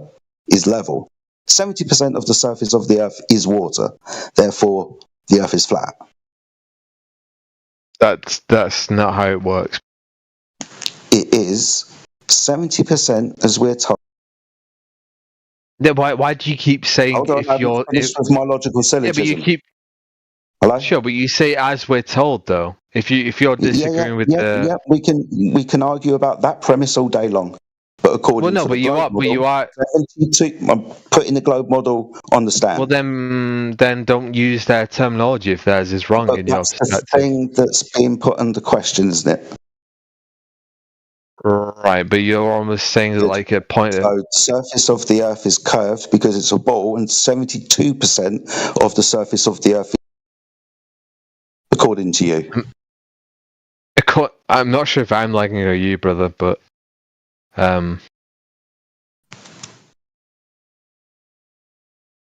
is level. 70% of the surface of the Earth is water. Therefore, the Earth is flat. That's not how it works. It is 70%, as we're told. Yeah, why do you keep saying Hold on, if I haven't you're finished with my logical syllogism. Yeah, but you keep. Hello? Sure, but you say as we're told though. If you're disagreeing with yeah, we can argue about that premise all day long. But according to the globe model, I'm putting the globe model on the stand. Well, then don't use their terminology if theirs is wrong in your perspective. That's the thing that's being put under question, isn't it? Right, but you're almost saying that like a point. So the surface of the Earth is curved because it's a ball, and 72% of the surface of the Earth, according to you. I'm not sure if I'm liking it or you, brother, but I'm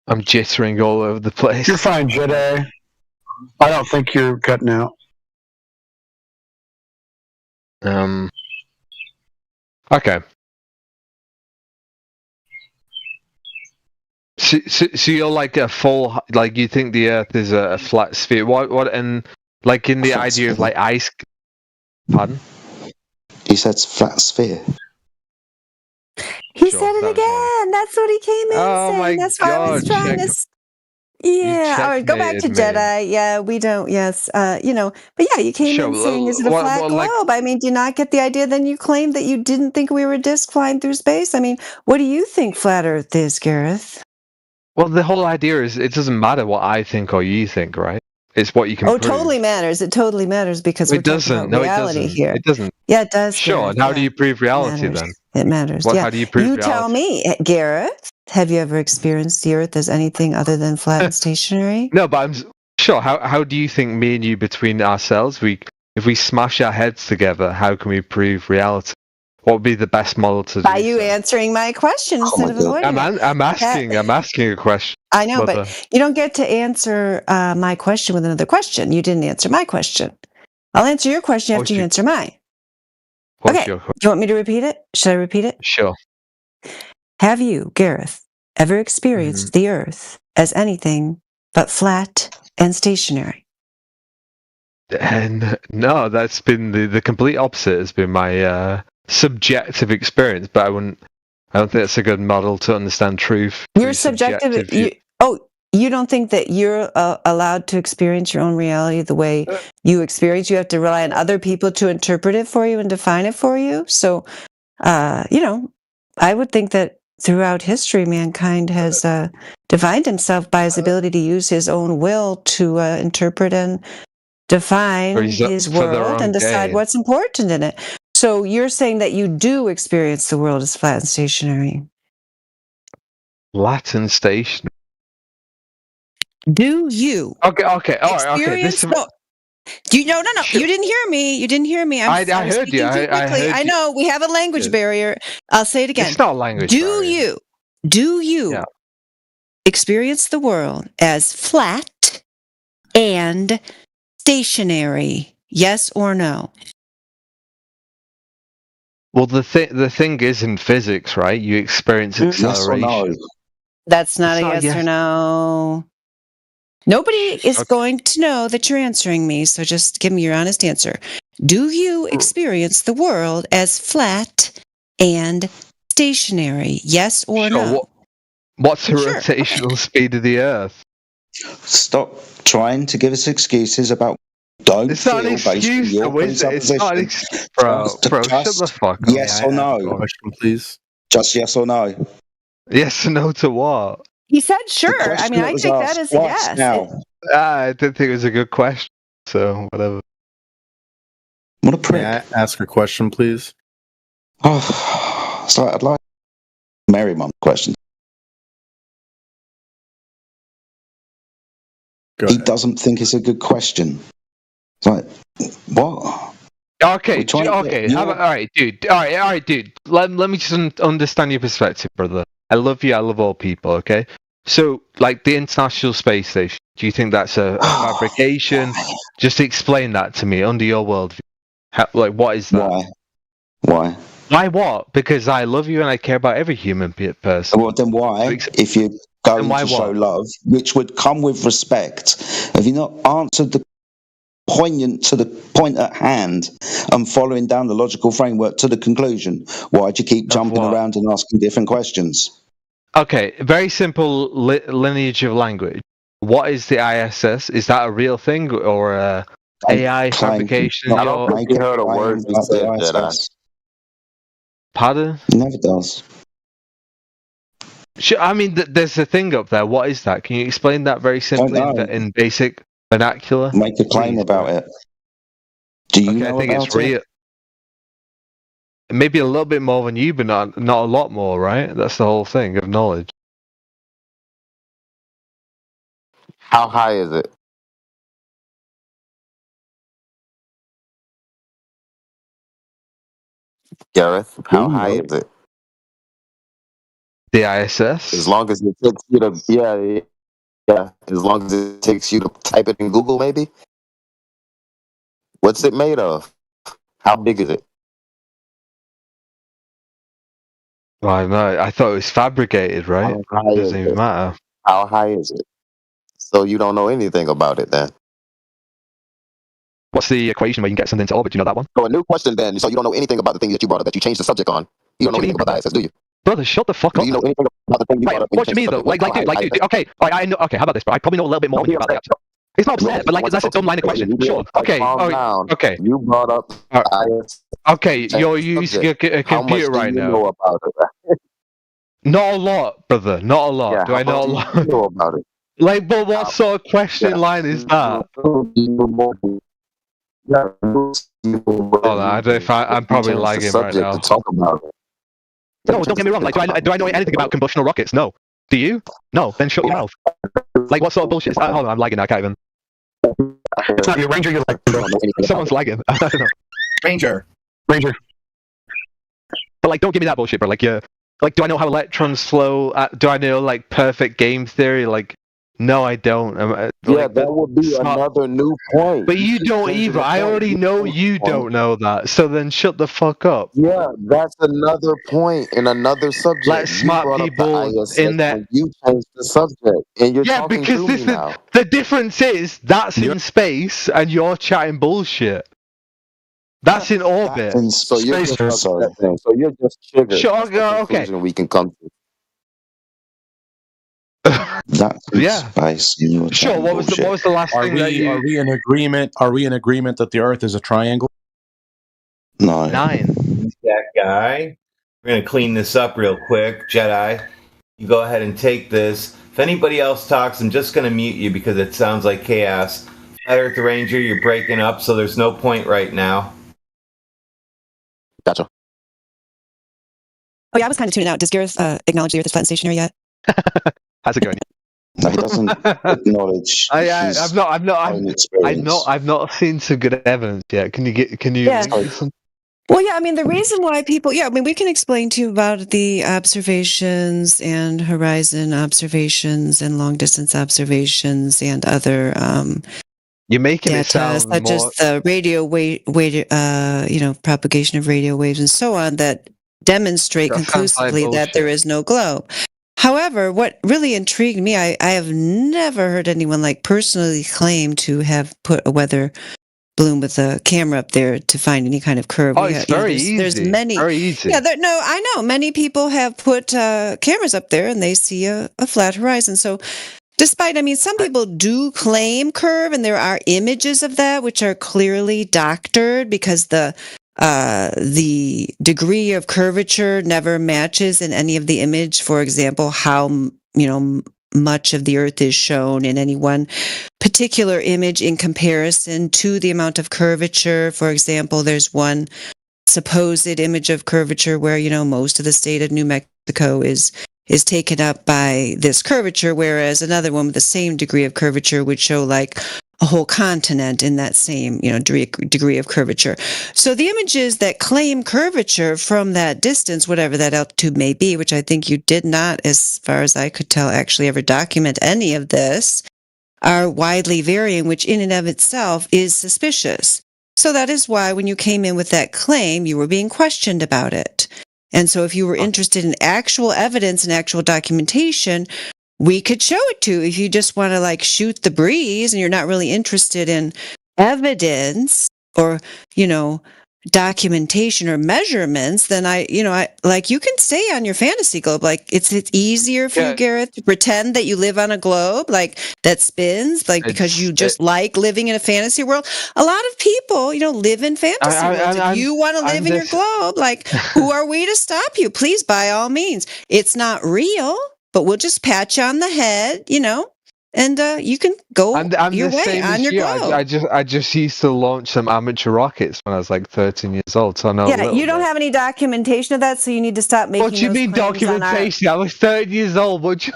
jittering all over the place. You're fine, Jedi. I don't think you're cutting out. Okay. So you're like a full, like you think the Earth is a flat sphere. What and like in the idea of like ice. Pardon? He said flat sphere. He said it again. That's what he came in saying. That's why I was trying to. Yeah, all right, go back to Jedi. Yeah, we don't. Yes, but yeah, you came in saying, "Is it a flat globe?" I mean, do you not get the idea? Then you claimed that you didn't think we were a disc flying through space. I mean, what do you think flat Earth is, Gareth? Well, the whole idea is it doesn't matter what I think or you think, right? It's what you can Oh, prove. totally matters. It totally matters because we're talking about reality here. It doesn't. Yeah, it does. Sure. Gareth, And how do you prove reality matters. then? It matters. How do you prove reality? Tell me, Gareth, have you ever experienced the Earth as anything other than flat and stationary? No, but I'm sure. How do you think me and you between ourselves, if we smash our heads together, how can we prove reality? What would be the best model to do? By you answering my question instead of avoiding it. I'm asking a question. I know, but you don't get to answer my question with another question. You didn't answer my question. I'll answer your question after you answer mine. Okay. Do you want me to repeat it? Should I repeat it? Sure. Have you, Gareth, ever experienced the Earth as anything but flat and stationary? And no, that's been the complete opposite. Has been my subjective experience, but I don't think that's a good model to understand truth. Your subjective. You don't think that you're allowed to experience your own reality the way you experience? You have to rely on other people to interpret it for you and define it for you. So, I would think that throughout history, mankind has defined himself by his ability to use his own will to interpret and define his world and decide what's important in it. So you're saying that you do experience the world as flat and stationary. Flat and stationary. Do you? Okay. All right. Okay. No. You didn't hear me. You didn't hear me. I heard you. I know we have a language barrier. I'll say it again. It's not a language barrier. Do you experience the world as flat and stationary? Yes or no? Well, the thing is in physics, right? You experience acceleration. Yes or no? That's not a yes or no. Nobody is going to know that you're answering me, so just give me your honest answer. Do you experience the world as flat and stationary? Yes or no? What's the rotational speed of the Earth? Stop trying to give us excuses about it's not an excuse, though, is it? It's not an excuse. Bro, shut the fuck up. Yes or no? Question, please. Just yes or no? Yes or no to what? He said sure. I mean, I take that as a yes. Now. I didn't think it was a good question, so whatever. What a prick. May I ask a question, please? Oh, so I'd like Merriman question. He doesn't think it's a good question. It's like, what? Okay. All right, dude. All right, dude. Let me just understand your perspective, brother. I love you. I love all people. Okay. So, like the International Space Station, do you think that's a fabrication? Just explain that to me under your worldview. What is that? Why? Why what? Because I love you and I care about every human person. Well, then why? If you're going to show love, which would come with respect, have you not answered the poignant to the point at hand and following down the logical framework to the conclusion? Why'd you keep jumping around and asking different questions? Okay, very simple lineage of language. What is the ISS? Is that a real thing or a AI fabrication? I don't think you heard a word you said, Jedi. Pardon? Never does. I mean, there's a thing up there. What is that? Can you explain that very simply in basic vernacular? Make a claim about it. Do you know I think about it's real. Maybe a little bit more than you, but not a lot more, right? That's the whole thing of knowledge. How high is it? Gareth, how high is it? The ISS? As long as it takes you to, yeah. As long as it takes you to type it in Google, maybe? What's it made of? How big is it? Well, no, I thought it was fabricated, right? It doesn't even matter. How high is it? So you don't know anything about it then? What's the equation where you can get something to orbit? Do you know that one? So a new question then. So you don't know anything about the thing that you brought up, that you changed the subject on. You don't know anything about the ISS, do you? Brother, shut the fuck up. Do you know anything about the thing you brought up? What do you mean though? Like, dude. Okay, I know. Okay, how about this, bro? I probably know a little bit more than you about that. It's not upset, but that's a dumb line of question. Sure. Okay. Okay. You brought up ISS. Okay, you're using a computer right now. Know about it? Not a lot, brother. Not a lot. Yeah, do I know a lot? Know about it? Like, but what sort of question line is that? Oh, I don't know if I'm probably lagging right now. To talk about it. No, don't get me wrong. Like, do I know anything about combustional rockets? No. Do you? No. Then shut your mouth. Like, what sort of bullshit is that? Hold on, I'm lagging. I can't even. It's not your Ranger. You're like Someone's lagging. I don't know. Ranger. But like, don't give me that bullshit, bro. Like, do I know how electrons flow? Do I know like perfect game theory? Like, no, I don't. That would be another new point. But you don't either. I already know you don't know that. So then shut the fuck up. Yeah, that's another point in another subject. Let smart people in there. You changed the subject, and you're talking because to me now. The difference is that's in space, and you're chatting bullshit. That's in orbit. So you're just triggered. Sure, That's the conclusion we can come to. That's space. Sure. What was the last thing that you? Are we in agreement? Are we in agreement that the Earth is a triangle? No. 9. That guy. We're gonna clean this up real quick, Jedi. You go ahead and take this. If anybody else talks, I'm just gonna mute you because it sounds like chaos. Flat Earth Ranger, you're breaking up, so there's no point right now. Gotcha. Oh yeah, I was kind of tuning out. Does Gareth acknowledge the Earth is flat and stationary yet? How's it going? No, he doesn't acknowledge. I've not seen some good evidence yet. Can you link me some? Well, yeah, I mean, the reason why people, we can explain to you about the observations and horizon observations and long distance observations and other you're making data, it sound such as the radio propagation of radio waves and so on that demonstrate conclusively that there is no globe. However, what really intrigued me, I have never heard anyone personally claim to have put a weather balloon with a camera up there to find any kind of curve. Oh, it's very easy. There's many. Very easy. Yeah, I know. Many people have put cameras up there and they see a flat horizon. So despite, some people do claim curve, and there are images of that which are clearly doctored because the degree of curvature never matches in any of the image. For example, how much of the Earth is shown in any one particular image in comparison to the amount of curvature. For example, there's one supposed image of curvature where most of the state of New Mexico is taken up by this curvature, whereas another one with the same degree of curvature would show a whole continent in that same degree of curvature. So the images that claim curvature from that distance, whatever that altitude may be, which I think you did not, as far as I could tell, actually ever document any of this, are widely varying, which in and of itself is suspicious. So that is why when you came in with that claim, you were being questioned about it. And so if you were interested in actual evidence and actual documentation, we could show it to you. If you just want to shoot the breeze and you're not really interested in evidence or, documentation or measurements, then you can stay on your fantasy globe. It's easier for you, Gareth, to pretend that you live on a globe that spins, because you just like living in a fantasy world. A lot of people, live in fantasy worlds. If you want to live in your globe, who are we to stop you? Please, by all means. It's not real, but we'll just pat you on the head, and you can go your way on your globe. I just used to launch some amateur rockets when I was 13 years old. So I know. Yeah, you don't have any documentation of that, so you need to stop making. What do you mean documentation? I was 13 years old. What you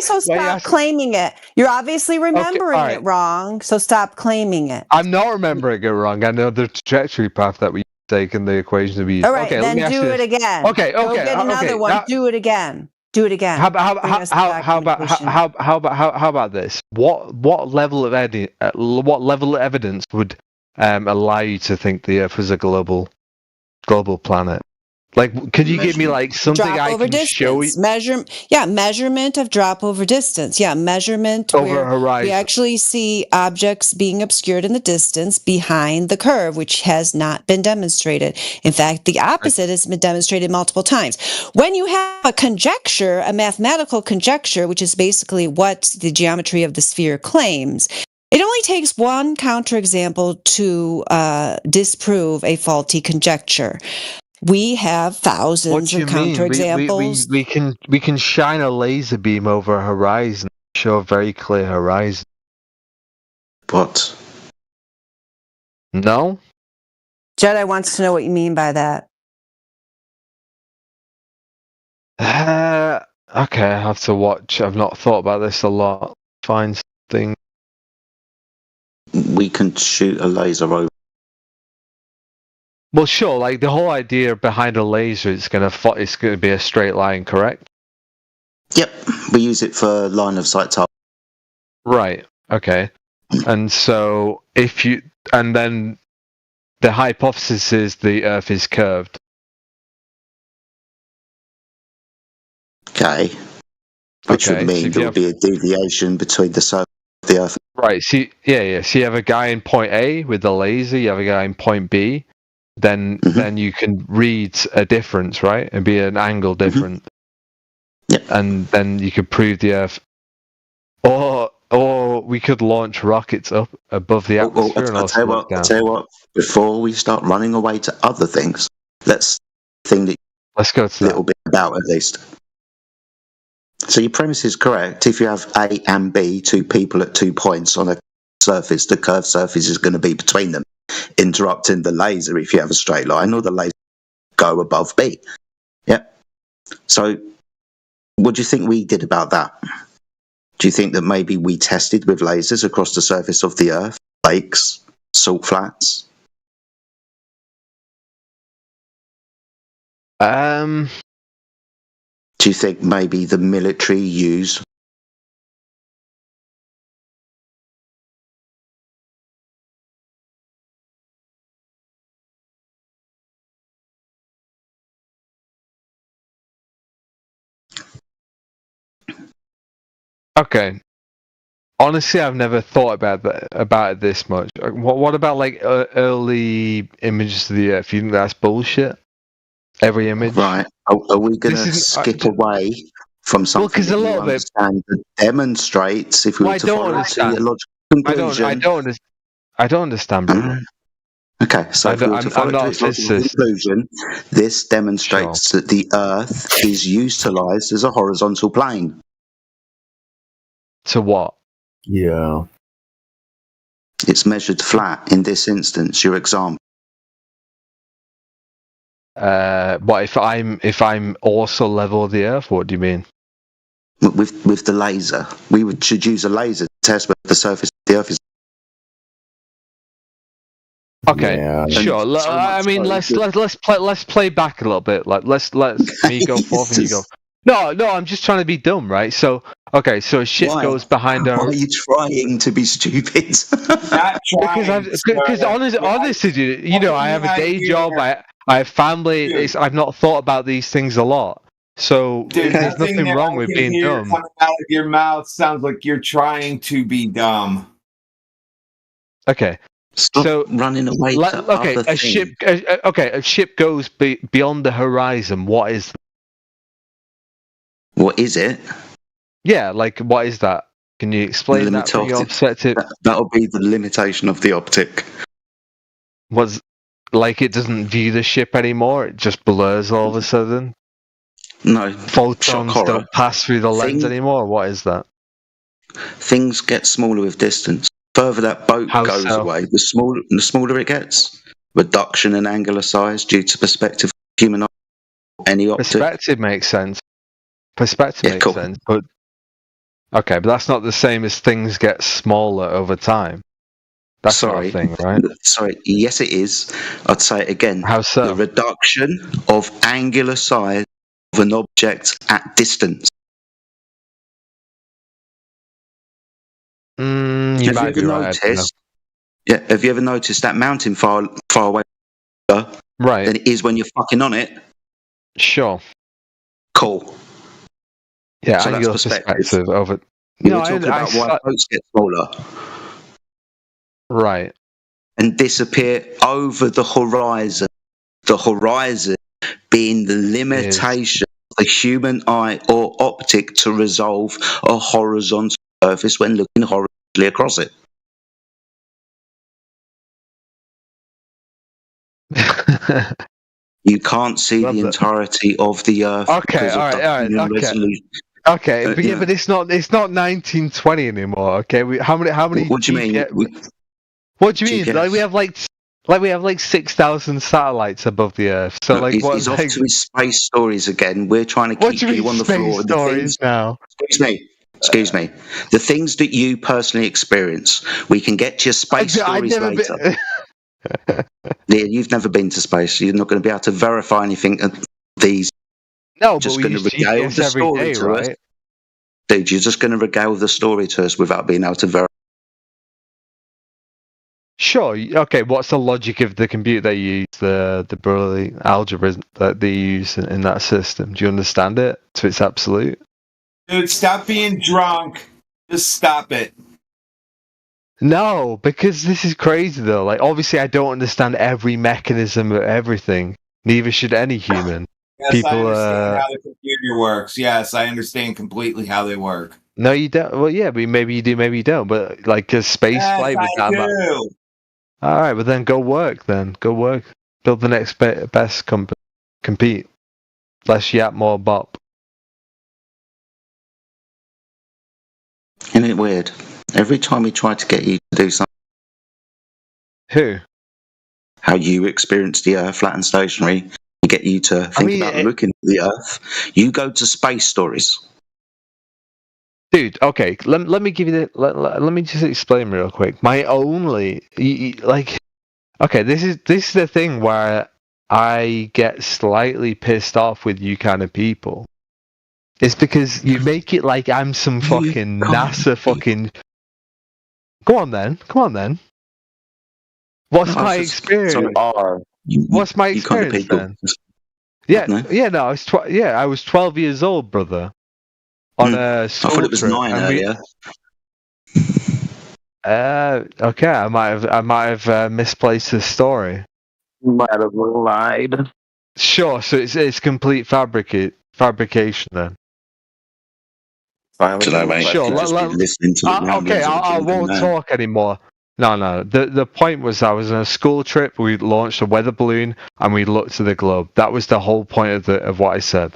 so stop claiming it. You're obviously remembering it wrong, so stop claiming it. I'm not remembering it wrong. I know the trajectory path that we take and the equation that we use. All right, then do it again. Okay. Go get another one. Do it again. Do it again. How about this? What level of evidence would allow you to think the Earth was a global planet? Could you give me something I can show you? Measurement of drop over distance. Yeah, measurement over horizon. We actually see objects being obscured in the distance behind the curve, which has not been demonstrated. In fact, the opposite has been demonstrated multiple times. When you have a conjecture, a mathematical conjecture, which is basically what the geometry of the sphere claims, it only takes one counterexample to disprove a faulty conjecture. We have thousands of counterexamples. We can shine a laser beam over a horizon, show a very clear horizon. What? No? Jedi wants to know what you mean by that. Okay, I have to watch. I've not thought about this a lot. Find something. We can shoot a laser over. Well, sure. Like the whole idea behind a laser is it's gonna be a straight line, correct? Yep, we use it for line of sight target. Right. Okay. And so then the hypothesis is the Earth is curved. Okay. Which would mean there would be a deviation between the surface of the Earth. Right. So you have a guy in point A with the laser. You have a guy in point B. Then you can read a difference, right? It'd be an angle difference. Yep. And then you could prove the Earth. Or we could launch rockets up above the atmosphere and also look down. I'll tell you what. Before we start running away to other things, let's think that. Let's go to a little bit about at least. So your premise is correct. If you have A and B, two people at 2 points on a surface, the curved surface is going to be between them, interrupting the laser if you have a straight line, or the laser go above B. Yep. So what do you think we did about that? Do you think that maybe we tested with lasers across the surface of the Earth, lakes, salt flats? Do you think maybe the military used? Okay. Honestly, I've never thought about it this much. What about like early images of the Earth? You think that's bullshit? Every image, right? Are we going to skip away from something that you understand that demonstrates? If we were to follow a logical conclusion, I don't understand, bro. Okay, so if we were to follow to its logical conclusion, this demonstrates that the Earth is utilised as a horizontal plane. To what? Yeah. It's measured flat in this instance, your example. What if I'm also level of the Earth? What do you mean? With the laser, should use a laser to test whether the surface of the Earth is. Okay, yeah. Sure. I mean, let's play back a little bit. Like let's me go forth and you go. No, I'm just trying to be dumb, right? So okay, so a ship goes behind our. Why are you trying to be stupid? Not trying. Because honestly, you know, I have a day job. I have family. I've not thought about these things a lot. So there's nothing wrong with being dumb. Coming out of your mouth sounds like you're trying to be dumb. Okay. Stop so running away to other things. A ship goes beyond the horizon. What is? What is it? Yeah, like what is that? Can you explain that from your perspective? That'll be the limitation of the optic. Was like it doesn't view the ship anymore. It just blurs all of a sudden. No, photons don't pass through the lens anymore. What is that? Things get smaller with distance. Further that boat goes away, the smaller it gets. Reduction in angular size due to perspective of human eye. Any optic. Perspective makes sense. Makes sense, but okay, but that's not the same as things get smaller over time. That's not a thing, right? Sorry, yes it is. I'd say it again. How so? The reduction of angular size of an object at distance. You might be right. Have you ever noticed that mountain far away? Right. Than it is when you're fucking on it. Sure. Cool. Yeah, so angular perspective of it. We were talking about why boats get smaller. Right. And disappear over the horizon. The horizon being the limitation of the human eye or optic to resolve a horizontal surface when looking horizontally across it. You can't see the entirety of the Earth because of the resolution. Okay, but yeah, but it's not 1920 anymore. Okay, how many? What do you mean? What do you mean? Like we have like 6,000 satellites above the Earth. So Look, like he's off to his space stories again. We're trying to keep you on the floor. The things now. Excuse me. The things that you personally experience, we can get to your space stories later. Yeah, you've never been to space. You're not going to be able to verify anything. These. No, just but going to regale the story to us. Dude, you're just going to regale the story to us without being able to verify. Sure. Okay. What's the logic of the computer they use, the Brownian algorithm that they use in that system? Do you understand it to its absolute? Dude, stop being drunk. Just stop it. No, because this is crazy though. Like, obviously, I don't understand every mechanism of everything. Neither should any human. Yes, I understand how the computer works. Yes, I understand completely how they work. No, you don't. Well, yeah, but maybe you do, maybe you don't. But like a space flight with that. Do. All right, but then go work. Go work. Build the next best company. Compete. Less yap, more bop. Isn't it weird? Every time we try to get you to do something. Who? How you experience the Earth flat and stationary. We get you to think about looking at the Earth. You go to space stories. Dude, okay, let me give you the let me just explain real quick. My only okay, this is the thing where I get slightly pissed off with you kind of people. It's because you make it like I'm some fucking NASA fucking. Come on then. What's my experience? What's my experience then? Yeah, no, I was 12 years old, brother. On a school I thought it was trip, 9 earlier. Okay, I might have misplaced the story. Might have lied. Sure, so it's complete fabrication then. Sure, okay, I won't talk anymore. No. The point was I was on a school trip. We launched a weather balloon and we looked at the globe. That was the whole point of what I said.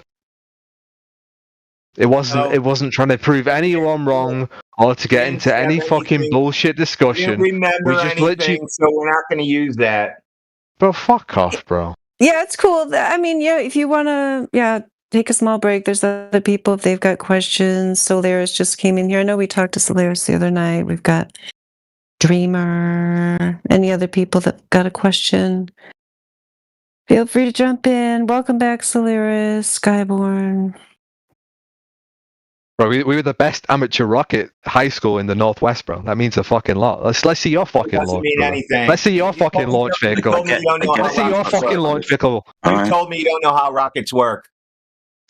It wasn't trying to prove anyone wrong or to get into any fucking bullshit discussion. We remember anything, so we're not going to use that. Bro, fuck off, bro. Yeah, it's cool. I mean, yeah, if you want to, take a small break. There's other people if they've got questions. Solaris just came in here. I know we talked to Solaris the other night. We've got Dreamer. Any other people that got a question? Feel free to jump in. Welcome back, Solaris, Skyborn. Bro, we were the best amateur rocket high school in the Northwest, bro. That means a fucking lot. Let's see your fucking launch. Mean anything. Let's see your fucking launch vehicle. Let's see your fucking launch vehicle. You told me you don't know how rockets work.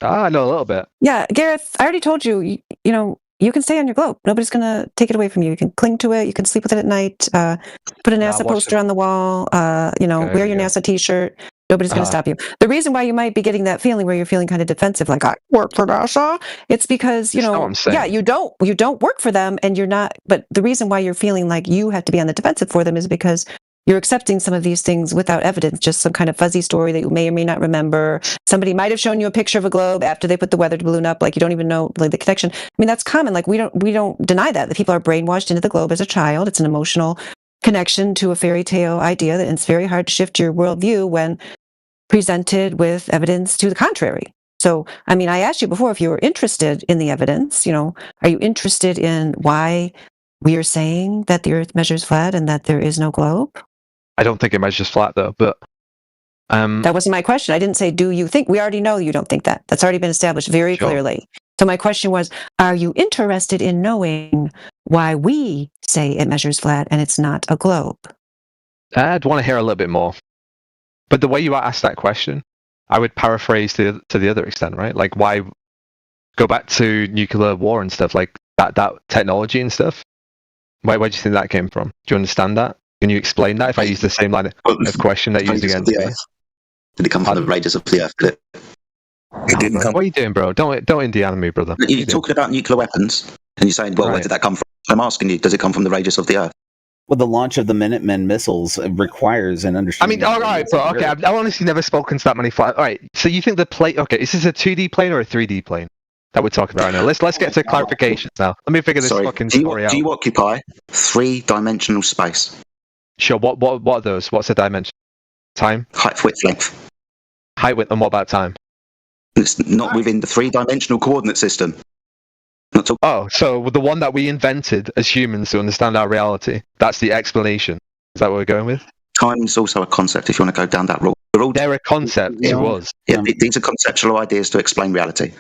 I know a little bit. Yeah, Gareth, I already told you, you know, you can stay on your globe. Nobody's going to take it away from you. You can cling to it. You can sleep with it at night. Put a NASA poster on the wall. Wear your NASA t-shirt. Nobody's going to stop you. The reason why you might be getting that feeling where you're feeling kind of defensive, like I work for NASA, it's because, you don't work for them and you're not. But the reason why you're feeling like you have to be on the defensive for them is because you're accepting some of these things without evidence, just some kind of fuzzy story that you may or may not remember. Somebody might have shown you a picture of a globe after they put the weather balloon up, like you don't even know like the connection. I mean, that's common. Like we don't deny that. The people are brainwashed into the globe as a child. It's an emotional connection to a fairy tale idea that it's very hard to shift your worldview when presented with evidence to the contrary. So, I mean, I asked you before if you were interested in the evidence. Are you interested in why we are saying that the Earth measures flat and that there is no globe? I don't think it measures flat though, but that wasn't my question. I didn't say, do you think? We already know you don't think that. That's already been established very clearly. So my question was, are you interested in knowing why we say it measures flat and it's not a globe? I'd want to hear a little bit more. But the way you asked that question, I would paraphrase to the other extent, right? Like, why go back to nuclear war and stuff, like that technology and stuff? Where do you think that came from? Do you understand that? Can you explain that if I use the same line of question that you used against me? Did it come from the radius of the Earth? It didn't come. What are you doing, bro? Don't Indiana me, brother. You're talking about nuclear weapons, and you're saying, well, where did that come from? I'm asking you, does it come from the radius of the Earth? Well, the launch of the Minutemen missiles requires an understanding. I mean, all right, bro. Okay, I've honestly never spoken to that many flights. All right, so you think the plane? Okay, is this a 2D plane or a 3D plane? that we're talking about right now. Let's get to clarifications now. Let me figure this fucking story out. Do you occupy 3-dimensional space? Sure. What are those? What's the dimension? Time? Height, width, length. Height, width, and what about time? It's not within the 3-dimensional coordinate system. Oh, so the one that we invented as humans to understand our reality. That's the explanation. Is that what we're going with? Time is also a concept if you want to go down that route. They're a concept to us. Yeah, these are conceptual ideas to explain reality.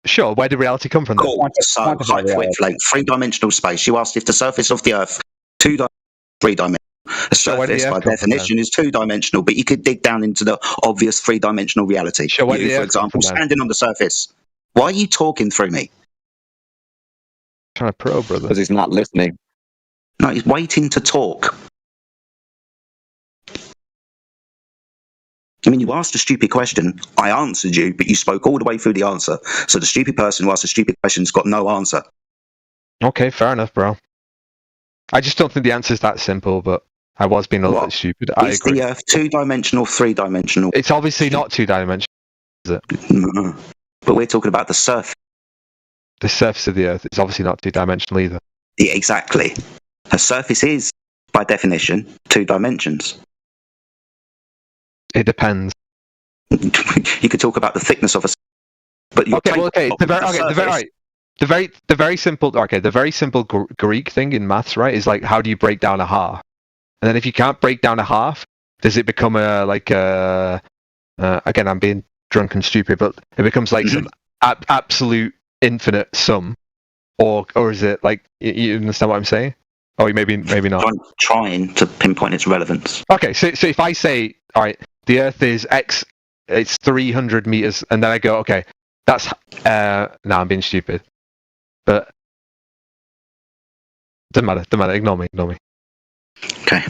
Sure, where did reality come from then? So, height, width, length, 3-dimensional space. You asked if the surface of the Earth, 3-dimensional. A surface, by definition, is 2-dimensional, but you could dig down into the obvious 3-dimensional reality. Sure, you, for example, standing on the surface. Why are you talking through me? Trying to probe, brother. Because he's not listening. No, he's waiting to talk. I mean, you asked a stupid question, I answered you, but you spoke all the way through the answer. So the stupid person who asked a stupid question's got no answer. Okay, fair enough, bro. I just don't think the answer's that simple, but I was being a little bit stupid. I agree. Is the Earth 2-dimensional, 3-dimensional? It's obviously not 2-dimensional, is it? No. But we're talking about the surface. The surface of the Earth is obviously not 2-dimensional either. Yeah, exactly. A surface is, by definition, 2 dimensions. It depends. You could talk about the thickness of a. But the very simple Greek thing in maths, right, is like, how do you break down a half? And then if you can't break down a half, does it become again, I'm being drunk and stupid, but it becomes like some absolute infinite sum, or is it like, you understand what I'm saying? Oh, maybe not. I'm trying to pinpoint its relevance. Okay, so if I say, all right, the Earth is X, it's 300 meters, and then I go, okay, that's no, I'm being stupid, but doesn't matter. Ignore me. Okay.